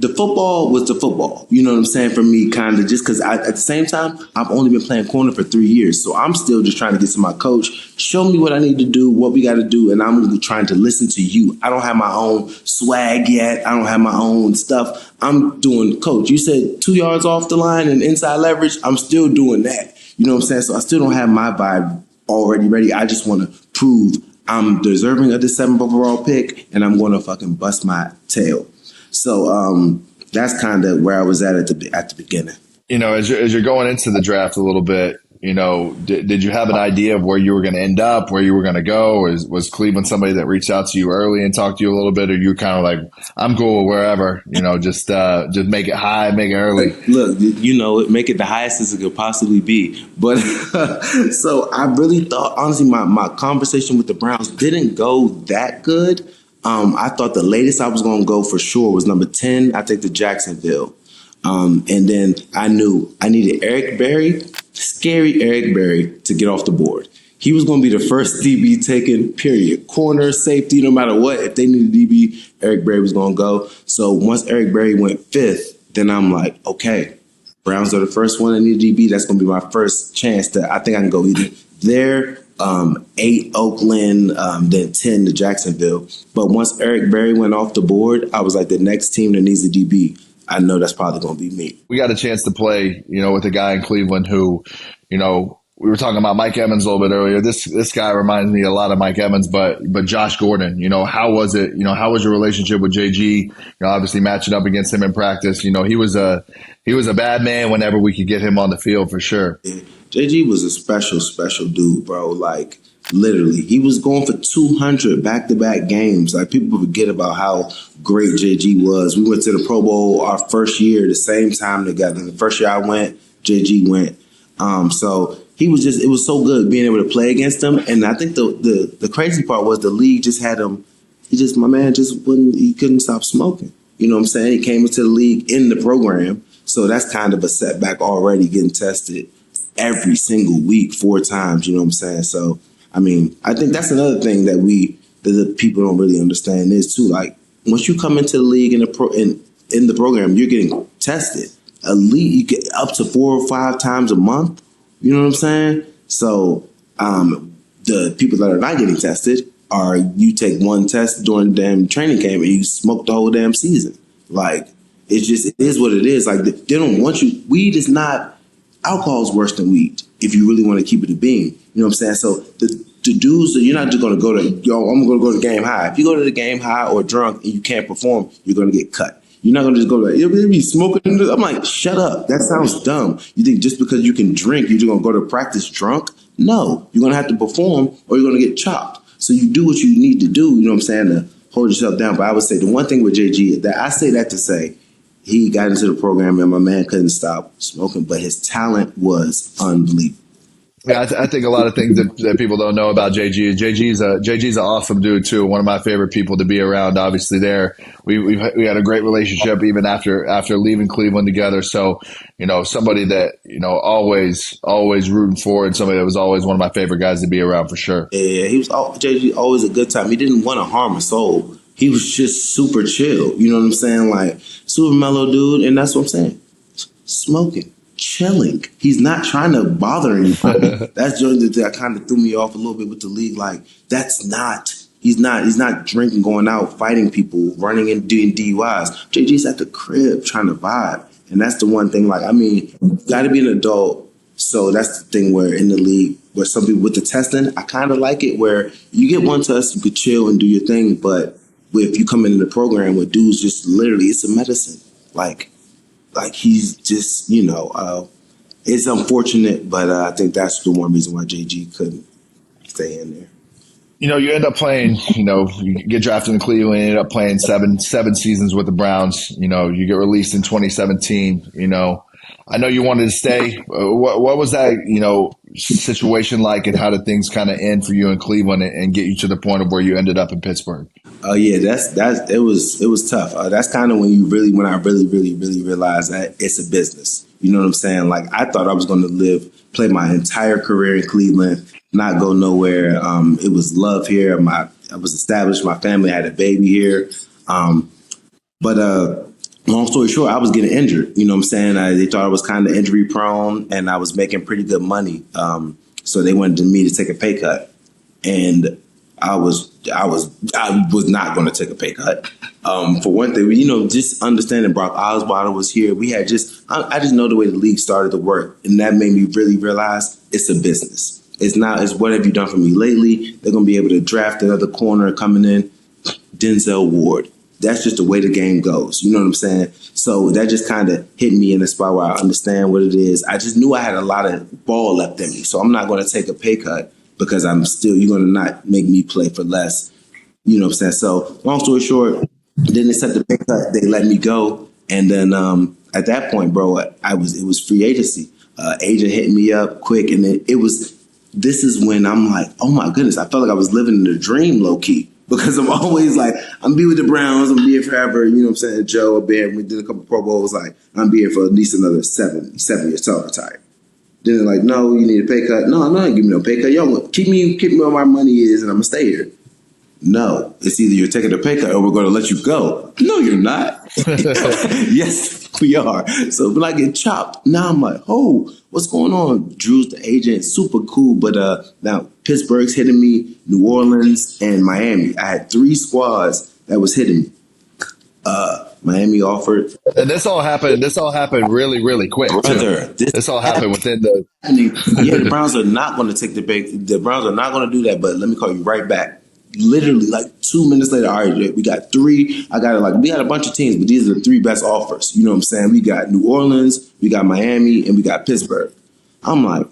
The football was the football. You know what I'm saying? For me, kind of just because at the same time, I've only been playing corner for 3 years. So I'm still just trying to get to my coach, show me what I need to do, what we got to do. And I'm trying to listen to you. I don't have my own swag yet. I don't have my own stuff. I'm doing, coach, you said 2 yards off the line and inside leverage. I'm still doing that. You know what I'm saying? So I still don't have my vibe already ready. I just want to prove I'm deserving of the 7th overall pick and I'm going to fucking bust my tail. So that's kind of where I was at the beginning. As you're going into the draft a little bit, did you have an idea of where you were going to end up, where you were going to go? Was Cleveland somebody that reached out to you early and talked to you a little bit, or you kind of like, I'm cool wherever, just make it high, make it early? Look, make it the highest as it could possibly be. But so I really thought, honestly, my conversation with the Browns didn't go that good. I thought the latest I was going to go for sure was number 10. I think to Jacksonville. And then I knew I needed scary Eric Berry, to get off the board. He was going to be the first DB taken, period. Corner, safety, no matter what. If they needed DB, Eric Berry was going to go. So once Eric Berry went 5th, then I'm like, okay, Browns are the first one that need DB. That's going to be my first chance I think I can go either there, 8 Oakland, then 10 to Jacksonville. But once Eric Berry went off the board, I was like, the next team that needs a DB, I know that's probably going to be me. We got a chance to play, with a guy in Cleveland who, we were talking about Mike Evans a little bit earlier. This guy reminds me a lot of Mike Evans, but Josh Gordon, how was it? How was your relationship with JG? Obviously matching up against him in practice. He was a bad man whenever we could get him on the field for sure. Yeah. JG was a special dude, bro. Like, literally, he was going for 200 back-to-back games. Like, people forget about how great JG was. We went to the Pro Bowl our first year, the same time together. The first year I went, JG went. So it was so good being able to play against him. And I think the crazy part was the league just had him. My man he couldn't stop smoking. You know what I'm saying? He came into the league in the program. So that's kind of a setback already, getting tested every single week 4 times. You know what I'm saying? So, I think that's another thing that that the people don't really understand is too. Like once you come into the league in the program, you're getting tested. Elite, you get up to 4 or 5 times a month. You know what I'm saying? So the people that are not getting tested are you take one test during the damn training camp and you smoke the whole damn season. Like it is what it is. Like they don't want you. Weed is not. Alcohol is worse than weed if you really want to keep it a bean. You know what I'm saying? So the dudes, you're not just going to go to, I'm going to go to the game high. If you go to the game high or drunk and you can't perform, you're going to get cut. You're not going to just go to, you'll be smoking. I'm like, shut up. That sounds dumb. You think just because you can drink, you're just going to go to practice drunk? No. You're going to have to perform or you're going to get chopped. So you do what you need to do, you know what I'm saying, to hold yourself down. But I would say the one thing with JG, that I say that to say, he got into the program and my man couldn't stop smoking, but his talent was unbelievable. Yeah, I think a lot of things that people don't know about JG. JG's an awesome dude too. One of my favorite people to be around. Obviously, we had a great relationship even after leaving Cleveland together. So, somebody that always rooting for, and somebody that was always one of my favorite guys to be around for sure. Yeah, JG always a good time. He didn't want to harm a soul. He was just super chill. You know what I'm saying? Like super mellow dude, and that's what I'm saying. Smoking. Chilling. He's not trying to bother anybody. That's the thing that kind of threw me off a little bit with the league. Like, he's not drinking, going out, fighting people, running and doing DUIs. JG's at the crib trying to vibe. And that's the one thing, you got to be an adult. So that's the thing where in the league, where some people with the testing, I kind of like it where you get one test, you could chill and do your thing. But if you come into the program with dudes, just literally, it's a medicine. Like he's just, it's unfortunate, but I think that's the one reason why JG couldn't stay in there. You end up playing, you get drafted in Cleveland, you end up playing seven seasons with the Browns. You get released in 2017. I know you wanted to stay. What was that, situation like, and how did things kind of end for you in Cleveland and get you to the point of where you ended up in Pittsburgh? Oh yeah, it was tough. That's kind of when I really realized that it's a business. You know what I'm saying? Like I thought I was going to play my entire career in Cleveland, not go nowhere. It was love here. I was established. My family had a baby here. But long story short, I was getting injured. You know what I'm saying? They thought I was kind of injury prone, and I was making pretty good money. So they wanted me to take a pay cut, and I was not going to take a pay cut. For one thing, just understanding Brock Osweiler was here. I just know the way the league started to work, and that made me really realize it's a business. It's what have you done for me lately? They're going to be able to draft another corner coming in, Denzel Ward. That's just the way the game goes. You know what I'm saying? So that just kind of hit me in a spot where I understand what it is. I just knew I had a lot of ball left in me. So I'm not going to take a pay cut because you're going to not make me play for less. You know what I'm saying? So long story short, then they set the pay cut. They let me go. And then at that point, bro, it was free agency. Agent hit me up quick. And then this is when I'm like, oh my goodness, I felt like I was living in a dream low key. Because I'm always like, I'm be with the Browns, I'm be here forever. You know what I'm saying? Joe, we did a couple Pro Bowls. Like, I'm be here for at least another 7 years till I retire. Then they're like, no, you need a pay cut. No, I'm not giving no pay cut. Y'all keep me where my money is, and I'm gonna stay here. No, it's either you're taking a pay cut or we're gonna let you go. No, you're not. Yes, we are. So when I get chopped, now I'm like, oh, what's going on? Drew's the agent, super cool. But now Pittsburgh's hitting me, New Orleans, and Miami. I had 3 squads that was hitting me. Miami offered. And this all happened really, really quick. Brother, this all happened within the. Yeah, the Browns are not going to take the bait. The Browns are not going to do that. But let me call you right back. Literally, like 2 minutes later, all right, we got 3. We had a bunch of teams, but these are the 3 best offers. You know what I'm saying? We got New Orleans, we got Miami, and we got Pittsburgh. I'm like,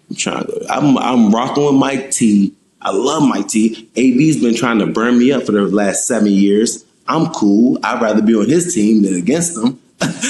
I'm trying to go. I'm rocking with Mike T. I love Mike T. AB's been trying to burn me up for the last 7 years. I'm cool. I'd rather be on his team than against them.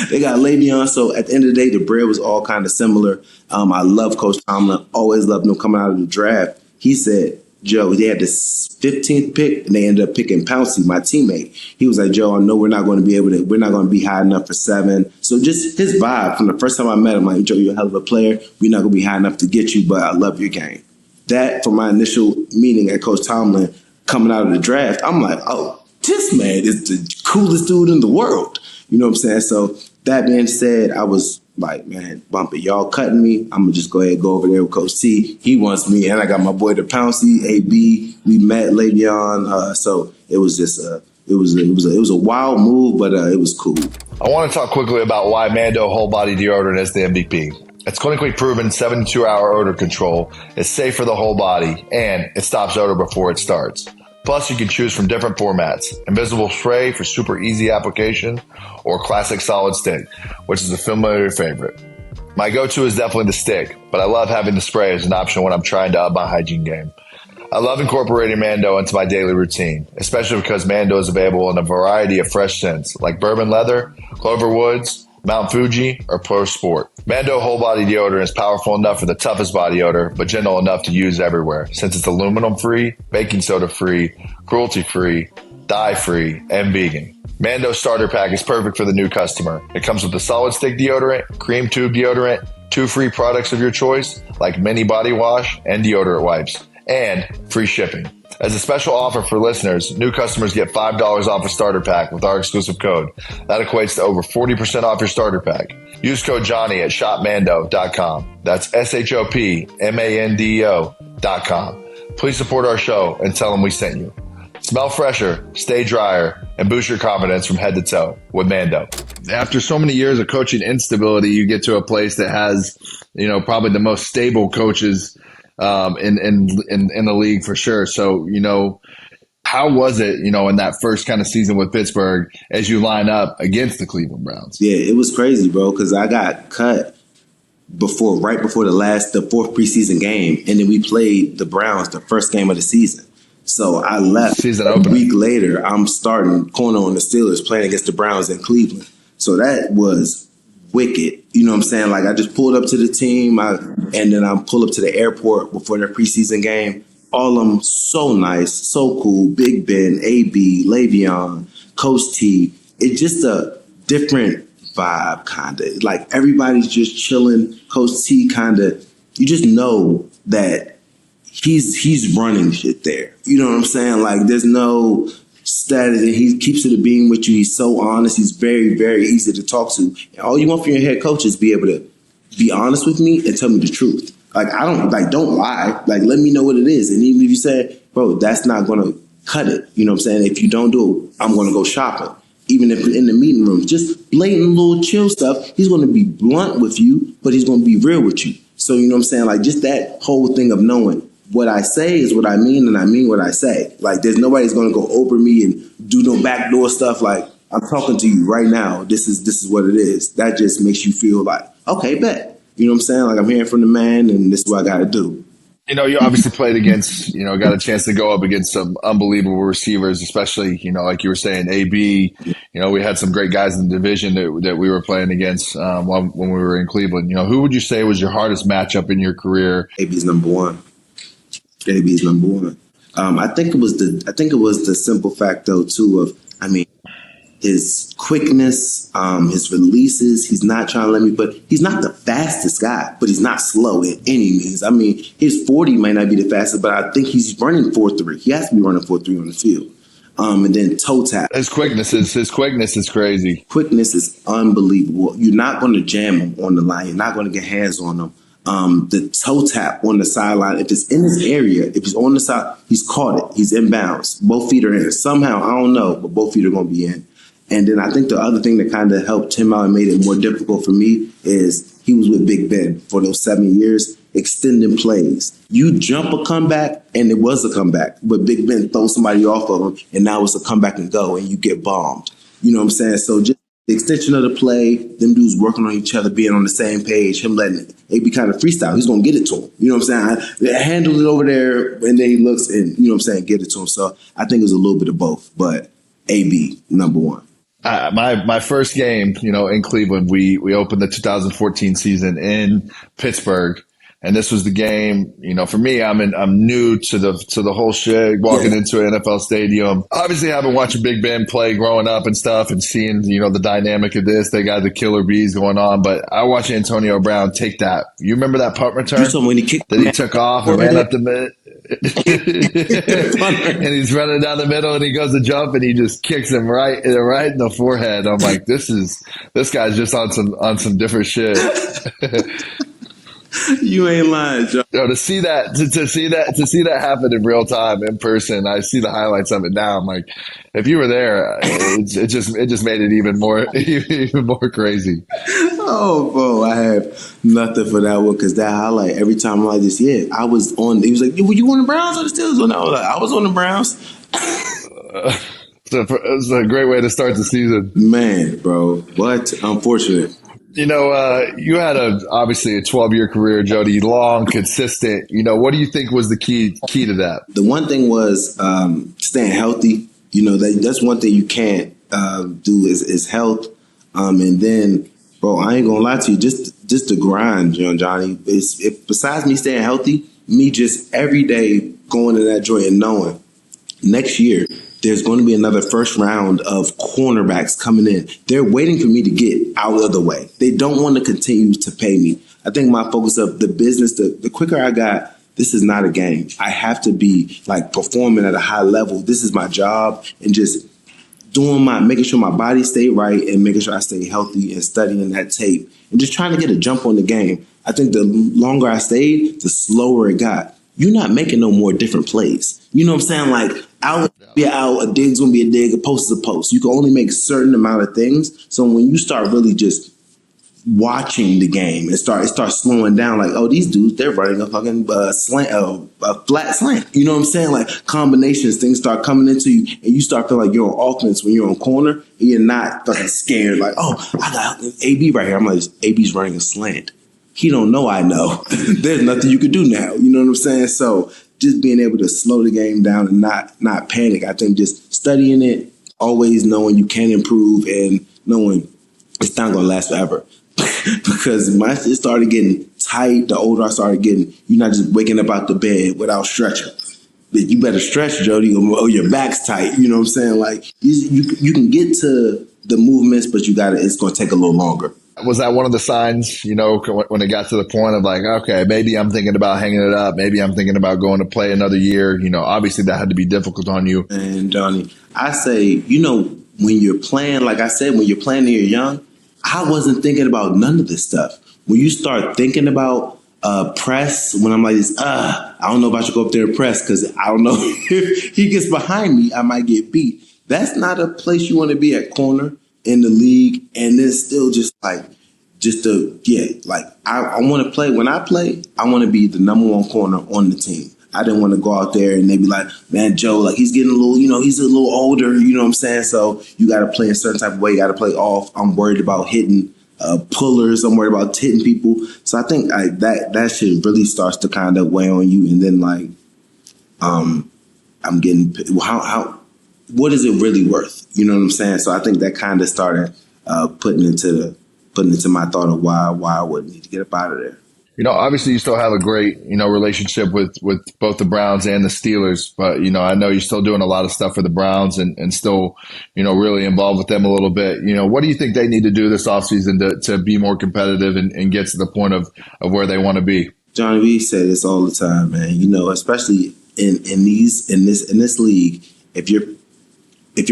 They got Le'Veon. So at the end of the day, the bread was all kind of similar. I love Coach Tomlin. Always loved him coming out of the draft. He said, Joe, they had the 15th pick, and they ended up picking Pouncey, my teammate. He was like, Joe, I know we're not going to be high enough for 7. So just his vibe from the first time I met him, like, Joe, you're a hell of a player. We're not going to be high enough to get you, but I love your game. That, from my initial meeting at Coach Tomlin, coming out of the draft, I'm like, oh, this man is the coolest dude in the world. You know what I'm saying? So that being said, I was like, man, Bumpy, y'all cutting me. I'm gonna just go ahead and go over there with Coach T. He wants me, and I got my boy the Pouncey, AB. We met Le'Veon, so it was just it was a wild move, but it was cool. I want to talk quickly about why Mando Whole Body Deodorant is the MVP. It's clinically proven 72-hour odor control. It's safe for the whole body, and it stops odor before it starts. Plus, you can choose from different formats: invisible spray for super easy application, or classic solid stick, which is a familiar favorite. My go-to is definitely the stick, but I love having the spray as an option when I'm trying to up my hygiene game. I love incorporating Mando into my daily routine, especially because Mando is available in a variety of fresh scents like bourbon leather, clover woods, Mount Fuji, or Pro Sport. Mando Whole Body Deodorant is powerful enough for the toughest body odor, but gentle enough to use everywhere, since it's aluminum-free, baking soda-free, cruelty-free, dye-free, and vegan. Mando Starter Pack is perfect for the new customer. It comes with a solid stick deodorant, cream tube deodorant, 2 free products of your choice, like mini body wash and deodorant wipes, and free shipping. As a special offer for listeners, new customers get $5 off a starter pack with our exclusive code. That equates to over 40% off your starter pack. Use code Johnny at shopmando.com. That's SHOPMANDO.com. Please support our show and tell them we sent you. Smell fresher, stay drier, and boost your confidence from head to toe with Mando. After so many years of coaching instability, you get to a place that has, probably the most stable coaches in the league for sure. So, how was it, in that first kind of season with Pittsburgh as you line up against the Cleveland Browns? Yeah, it was crazy, bro, because I got cut right before the fourth preseason game, and then we played the Browns the first game of the season. So I left. Season a opener. week later, I'm starting corner on the Steelers playing against the Browns in Cleveland. So that was wicked. You know what I'm saying? Like, I just pulled up to the team, and then I pull up to the airport before their preseason game. All of them so nice, so cool. Big Ben, AB, Le'Veon, Coach T. It's just a different vibe, kind of. Like, everybody's just chilling. Coach T kind of, you just know that he's running shit there. You know what I'm saying? Like, there's no status, and he keeps it a being with you. He's so honest. He's very, very easy to talk to. And all you want from your head coach is be able to be honest with me and tell me the truth. Like, don't lie. Like, let me know what it is. And even if you say, bro, that's not going to cut it. You know what I'm saying? If you don't do it, I'm going to go shopping. Even if in the meeting room, just blatant little chill stuff, he's going to be blunt with you, but he's going to be real with you. So, you know what I'm saying? Like, just that whole thing of knowing what I say is what I mean, and I mean what I say. Like, there's nobody's going to go over me and do no backdoor stuff. Like, I'm talking to you right now. This is what it is. That just makes you feel like, okay, bet. You know what I'm saying? Like, I'm hearing from the man, and this is what I got to do. You obviously played against, got a chance to go up against some unbelievable receivers, especially, like you were saying, AB. We had some great guys in the division that we were playing against when we were in Cleveland. Who would you say was your hardest matchup in your career? AB's number one. AB's number one. I think it was the simple fact, though, too, of, his quickness, his releases. He's not trying to but he's not the fastest guy, but he's not slow in any means. His 40 might not be the fastest, but I think he's running 4.3. He has to be running 4.3 on the field. And then toe tap. His quickness is crazy. Quickness is unbelievable. You're not going to jam him on the line. You're not going to get hands on him. The toe tap on the sideline, if it's in his area, if he's on the side, he's caught it. He's inbounds. Both feet are in. Somehow, I don't know, but both feet are going to be in. And then I think the other thing that kind of helped him out and made it more difficult for me is he was with Big Ben for those 7 years, extending plays. You jump a comeback, and it was a comeback, but Big Ben throws somebody off of him, and now it's a comeback and go, and you get bombed. You know what I'm saying? So just the extension of the play, them dudes working on each other, being on the same page, him letting it be kind of freestyle. He's going to get it to him. You know what I'm saying? I handled it over there, and then he looks and, you know what I'm saying, get it to him. So I think it was a little bit of both, but AB, number one. My first game, in Cleveland, we opened the 2014 season in Pittsburgh, and this was the game. For me, I'm new to the whole shit, walking into an NFL stadium. Obviously, I've been watching Big Ben play growing up and stuff, and seeing the dynamic of this. They got the killer bees going on, but I watched Antonio Brown take that. You remember that punt return when he kicked that he took off and ran up the mid? and he's running down the middle, and he goes to jump, and he just kicks him right in the forehead. I'm like, this guy's just on some different shit. You ain't lying, Joe. To see that happen in real time in person, I see the highlights of it now. I'm like, if you were there, it just made it even more crazy. Oh, bro, I have nothing for that one because that highlight every time I'm like this. Yeah, I was on. He was like, "Were you on the Browns or the Steelers?" And I was like, "I was on the Browns." It's a great way to start the season, man, bro. What unfortunate. You had obviously a 12-year career, Jody, long, consistent. What do you think was the key to that? The one thing was staying healthy. That's one thing you can't do is health. And then, bro, I ain't gonna lie to you, just the grind, Johnny. Besides me staying healthy, me just every day going to that joint and knowing next year there's going to be another first round of cornerbacks coming in. They're waiting for me to get out of the way. They don't want to continue to pay me. I think my focus of the business, the quicker I got, this is not a game. I have to be like performing at a high level. This is my job, and just making sure my body stay right and making sure I stay healthy and studying that tape and just trying to get a jump on the game. I think the longer I stayed, the slower it got. You're not making no more different plays. You know what I'm saying? Like, out be out, a dig's gonna be a dig, a post is a post. You can only make a certain amount of things. So when you start really just watching the game and it starts slowing down, like, oh, these dudes, they're running a fucking slant, a flat slant. You know what I'm saying? Like, combinations, things start coming into you, and you start feeling like you're on offense when you're on corner, and you're not fucking scared. Like, oh, I got AB right here. I'm like, AB's running a slant. He don't know I know. There's nothing you could do now. You know what I'm saying? So just being able to slow the game down and not panic. I think just studying it, always knowing you can improve and knowing it's not going to last forever. Because when it started getting tight, the older I started getting, you're not just waking up out the bed without stretching. But you better stretch, Jody, or your back's tight. You know what I'm saying? Like, you can get to the movements, but it's going to take a little longer. Was that one of the signs, when it got to the point of like, okay, maybe I'm thinking about hanging it up. Maybe I'm thinking about going to play another year. Obviously that had to be difficult on you. And Johnny, I say, when you're playing, like I said, when you're playing and you're young, I wasn't thinking about none of this stuff. When you start thinking about press, when I'm like this, I don't know if I should go up there and press because I don't know if he gets behind me, I might get beat. That's not a place you want to be at corner in the league, and then still I want to play. When I play, I want to be the number one corner on the team. I didn't want to go out there and they be like, man, Joe, like he's getting a little, he's a little older, you know what I'm saying? So you got to play a certain type of way. You got to play off. I'm worried about hitting pullers. I'm worried about hitting people. So I think that shit really starts to kind of weigh on you. And then I'm getting, what is it really worth? You know what I'm saying? So I think that kind of started putting into my thought of why I would need to get up out of there. Obviously you still have a great, relationship with both the Browns and the Steelers, but, I know you're still doing a lot of stuff for the Browns and still, really involved with them a little bit. What do you think they need to do this offseason to be more competitive and get to the point of where they want to be? Johnny, we say this all the time, man, especially in this league, if you're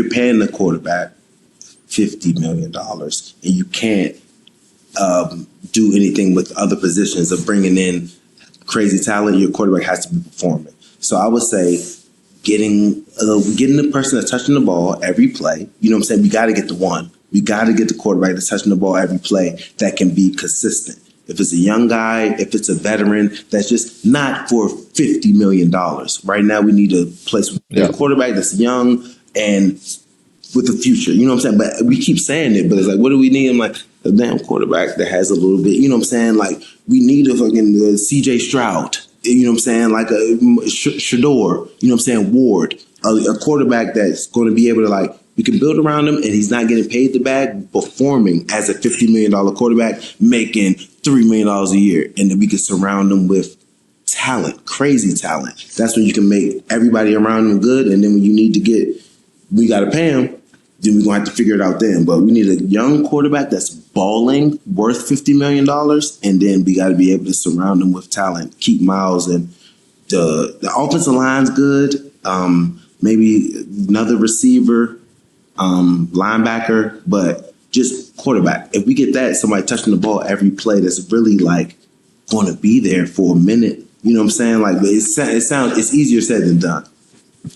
paying the quarterback $50 million and you can't do anything with other positions of bringing in crazy talent, your quarterback has to be performing. So I would say getting the person that's touching the ball every play. You know what I'm saying? We got to get the one. We got to get the quarterback that's touching the ball every play that can be consistent. If it's a young guy, if it's a veteran, that's just not for $50 million. Right now, we need a place with a quarterback that's young and with a future. You know what I'm saying? But we keep saying it, but it's like, what do we need? I'm like, a damn quarterback that has a little bit, you know what I'm saying? Like, we need a fucking CJ Stroud, you know what I'm saying? Like a Shador, you know what I'm saying? Ward, a quarterback that's going to be able to, we can build around him and he's not getting paid the bag, performing as a $50 million quarterback, making $3 million a year. And then we can surround him with talent, crazy talent. That's when you can make everybody around him good. And then when you need to we got to pay him, then we're going to have to figure it out then. But we need a young quarterback that's balling, worth $50 million, and then we got to be able to surround him with talent, keep Miles, and the offensive line's good. Maybe another receiver, linebacker, but just quarterback. If we get that, somebody touching the ball every play that's really like going to be there for a minute. You know what I'm saying? Like it's easier said than done.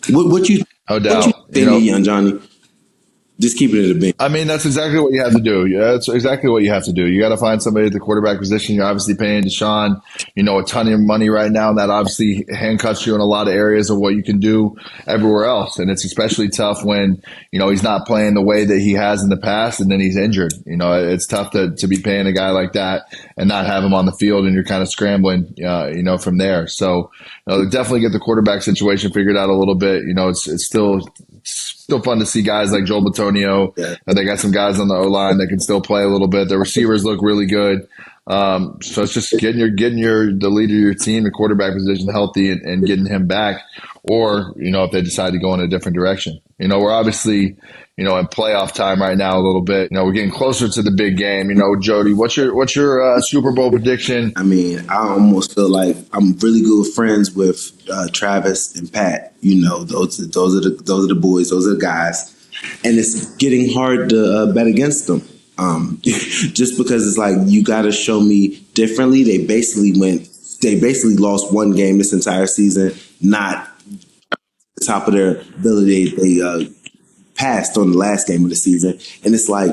What you No doubt. What you think, young Johnny? Just keep it at a bench. I mean, that's exactly what you have to do. Yeah, that's exactly what you have to do. You got to find somebody at the quarterback position. You're obviously paying Deshaun, a ton of money right now. And that obviously handcuffs you in a lot of areas of what you can do everywhere else. And it's especially tough when, he's not playing the way that he has in the past and then he's injured. It's tough to be paying a guy like that and not have him on the field and you're kind of scrambling, from there. So definitely get the quarterback situation figured out a little bit. It's still fun to see guys like Joel Bitonio. Yeah. They got some guys on the O-line that can still play a little bit. The receivers look really good. So it's just getting the leader of your team, the quarterback position healthy and getting him back. Or, if they decide to go in a different direction. We're obviously, in playoff time right now a little bit. We're getting closer to the big game. Jody, what's your Super Bowl prediction? I mean, I almost feel like I'm really good friends with Travis and Pat. Those are the boys, those are the guys, and it's getting hard to bet against them. Just because it's like you got to show me differently. They basically lost one game this entire season, not the top of their ability. They passed on the last game of the season, and it's like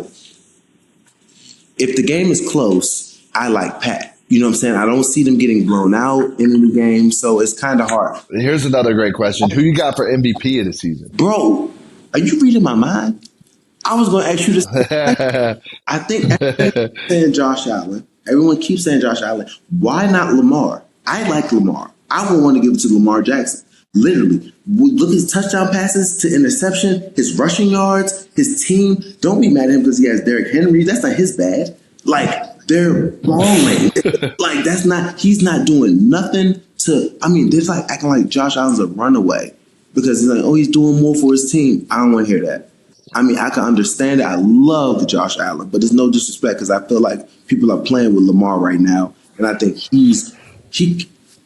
if the game is close, I like Pat. You know what I'm saying? I don't see them getting blown out in the game, so it's kind of hard. Here's another great question: who you got for MVP of the season, bro? Are you reading my mind? I was going to ask you this. I think everyone keeps saying Josh Allen. Everyone keeps saying Josh Allen. Why not Lamar? I like Lamar. I would want to give it to Lamar Jackson. Literally, look at his touchdown passes to interception, his rushing yards, his team. Don't be mad at him because he has Derrick Henry. That's not his bad. Like, they're balling. Like, he's not doing nothing they're like acting like Josh Allen's a runaway because he's like, oh, he's doing more for his team. I don't want to hear that. I mean, I can understand it. I love Josh Allen, but there's no disrespect because I feel like people are playing with Lamar right now, and I think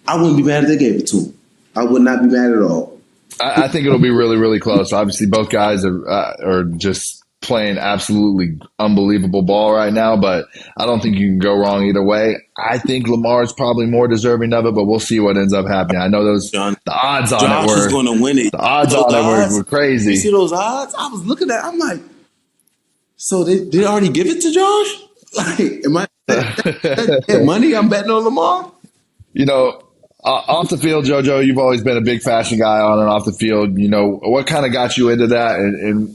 I wouldn't be mad if they gave it to him. I would not be mad at all. I think it'll be really, really close. Obviously, both guys are just playing absolutely unbelievable ball right now, but I don't think you can go wrong either way. I think Lamar's probably more deserving of it, but we'll see what ends up happening. I know the odds on it were going to win it. The odds on it were crazy. You see those odds? I was looking at it, I'm like, so they already give it to Josh? Like, am I that money I'm betting on Lamar? Off the field, JoJo, you've always been a big fashion guy on and off the field. What kind of got you into that? And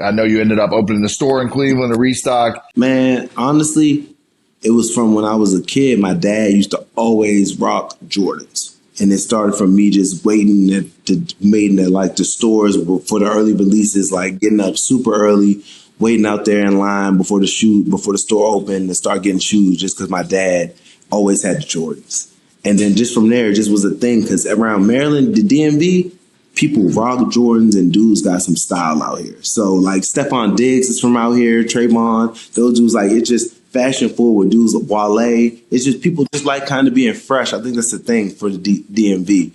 I know you ended up opening a store in Cleveland, a restock. Man, honestly, it was from when I was a kid. My dad used to always rock Jordans. And it started from me just waiting at the stores for the early releases, like getting up super early, waiting out there in line before the store opened to start getting shoes just because my dad always had the Jordans. And then just from there, it just was a thing because around Maryland, the DMV, people rock Jordans and dudes got some style out here. So like Stephon Diggs is from out here, Trayvon, those dudes, like it's just fashion forward dudes like Wale. It's just people just like kind of being fresh. I think that's the thing for the DMV.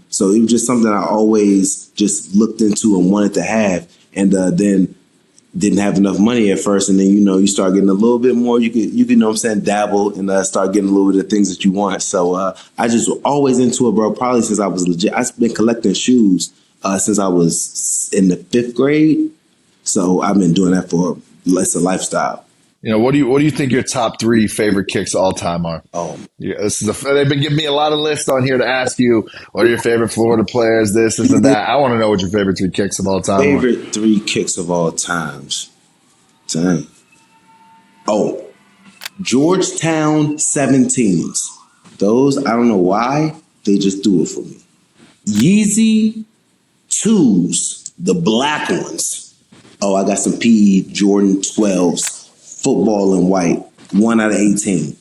So it was just something I always just looked into and wanted to have. And then didn't have enough money at first, and then you start getting a little bit more. You can know what I'm saying, dabble and start getting a little bit of things that you want. So I just was always into it, bro. Probably since I was legit. I've been collecting shoes since I was in the 5th grade. So I've been doing that for less a lifestyle. What do you think your top 3 favorite kicks all time are? Yeah, they've been giving me a lot of lists on here to ask you what are your favorite Florida players, this and that. I want to know what your favorite 3 kicks of all time Favorite 3 kicks of all times. Dang. Georgetown 17s. Those, I don't know why, they just do it for me. Yeezy 2s, the black ones. I got some PE Jordan 12s. Football in white, 1 out of 18.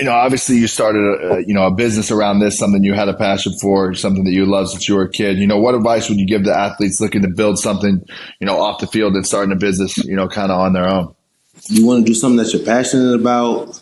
Obviously you started a business around this, something you had a passion for, something that you loved since you were a kid. What advice would you give to athletes looking to build something, off the field and starting a business, kind of on their own? You want to do something that you're passionate about.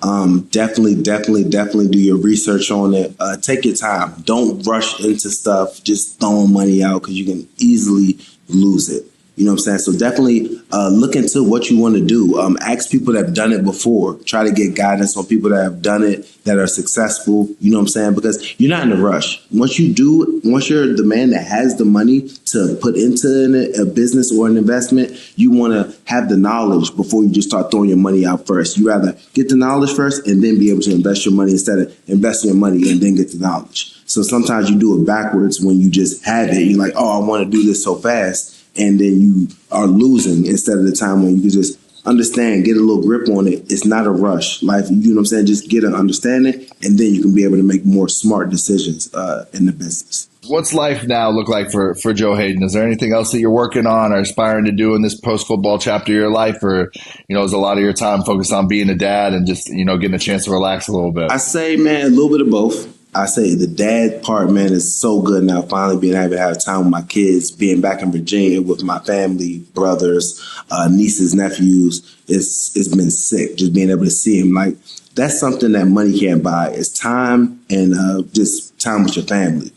Definitely do your research on it. Take your time. Don't rush into stuff, just throwing money out because you can easily lose it. You know what I'm saying? So definitely look into what you want to do. Ask people that have done it before. Try to get guidance on people that have done it, that are successful. You know what I'm saying? Because you're not in a rush. Once you're the man that has the money to put into a business or an investment, you want to have the knowledge before you just start throwing your money out first. You rather get the knowledge first and then be able to invest your money instead of investing your money and then get the knowledge. So sometimes you do it backwards when you just have it. You're like, oh, I want to do this so fast. And then you are losing instead of the time when you can just understand, get a little grip on it. It's not a rush. Life, you know what I'm saying? Just get an understanding, and then you can be able to make more smart decisions in the business. What's life now look like for Joe Haden? Is there anything else that you're working on or aspiring to do in this post-football chapter of your life? Or, is a lot of your time focused on being a dad and just, getting a chance to relax a little bit? I say, man, a little bit of both. I say the dad part, man, is so good now. Finally being able to have time with my kids, being back in Virginia with my family, brothers, nieces, nephews. It's been sick just being able to see him. Like, that's something that money can't buy. It's time and just time with your family.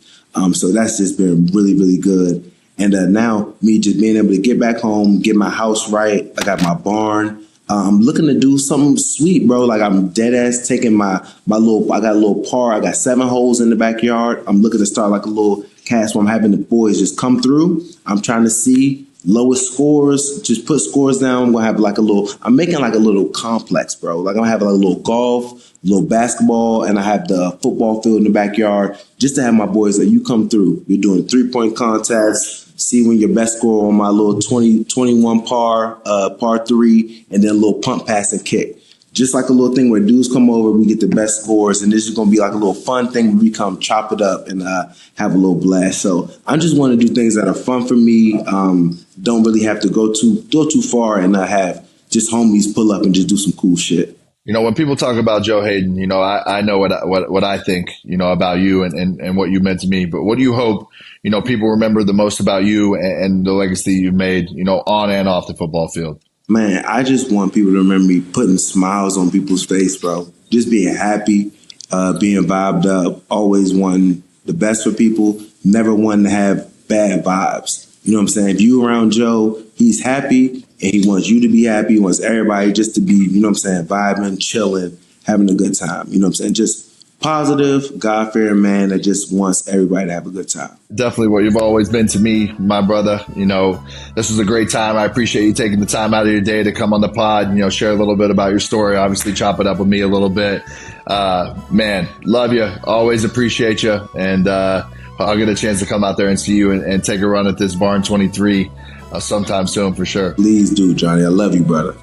So that's just been really, really good. And now me just being able to get back home, get my house right. I got my barn. I'm looking to do something sweet, bro. Like, I'm dead ass taking I got a little par. I got 7 holes in the backyard. I'm looking to start like a little cast where I'm having the boys just come through. I'm trying to see lowest scores, just put scores down. I'm going to have I'm making like a little complex, bro. Like, I'm going to have like a little golf, a little basketball, and I have the football field in the backyard just to have my boys you come through. You're doing 3-point contests. See when your best score on my little 21 par 3, and then a little punt, pass, and kick. Just like a little thing where dudes come over, we get the best scores, and this is going to be like a little fun thing where we come chop it up and have a little blast. So I just want to do things that are fun for me. Don't really have to go too far and have just homies pull up and just do some cool shit. When people talk about Joe Haden, I know what I think, about you and what you meant to me. But what do you hope, people remember the most about you and the legacy you've made, on and off the football field? Man, I just want people to remember me putting smiles on people's face, bro. Just being happy, being vibed up, always wanting the best for people, never wanting to have bad vibes. You know what I'm saying? If you around Joe, he's happy and he wants you to be happy. He wants everybody just to be, you know what I'm saying, vibing, chilling, having a good time. You know what I'm saying? Just positive, God-fearing man that just wants everybody to have a good time. Definitely what you've always been to me, my brother. This was a great time. I appreciate you taking the time out of your day to come on the pod and, share a little bit about your story. Obviously, chop it up with me a little bit. Man, love you. Always appreciate you. And I'll get a chance to come out there and see you and take a run at this Barn 23 sometime soon for sure. Please do, Johnny. I love you, brother.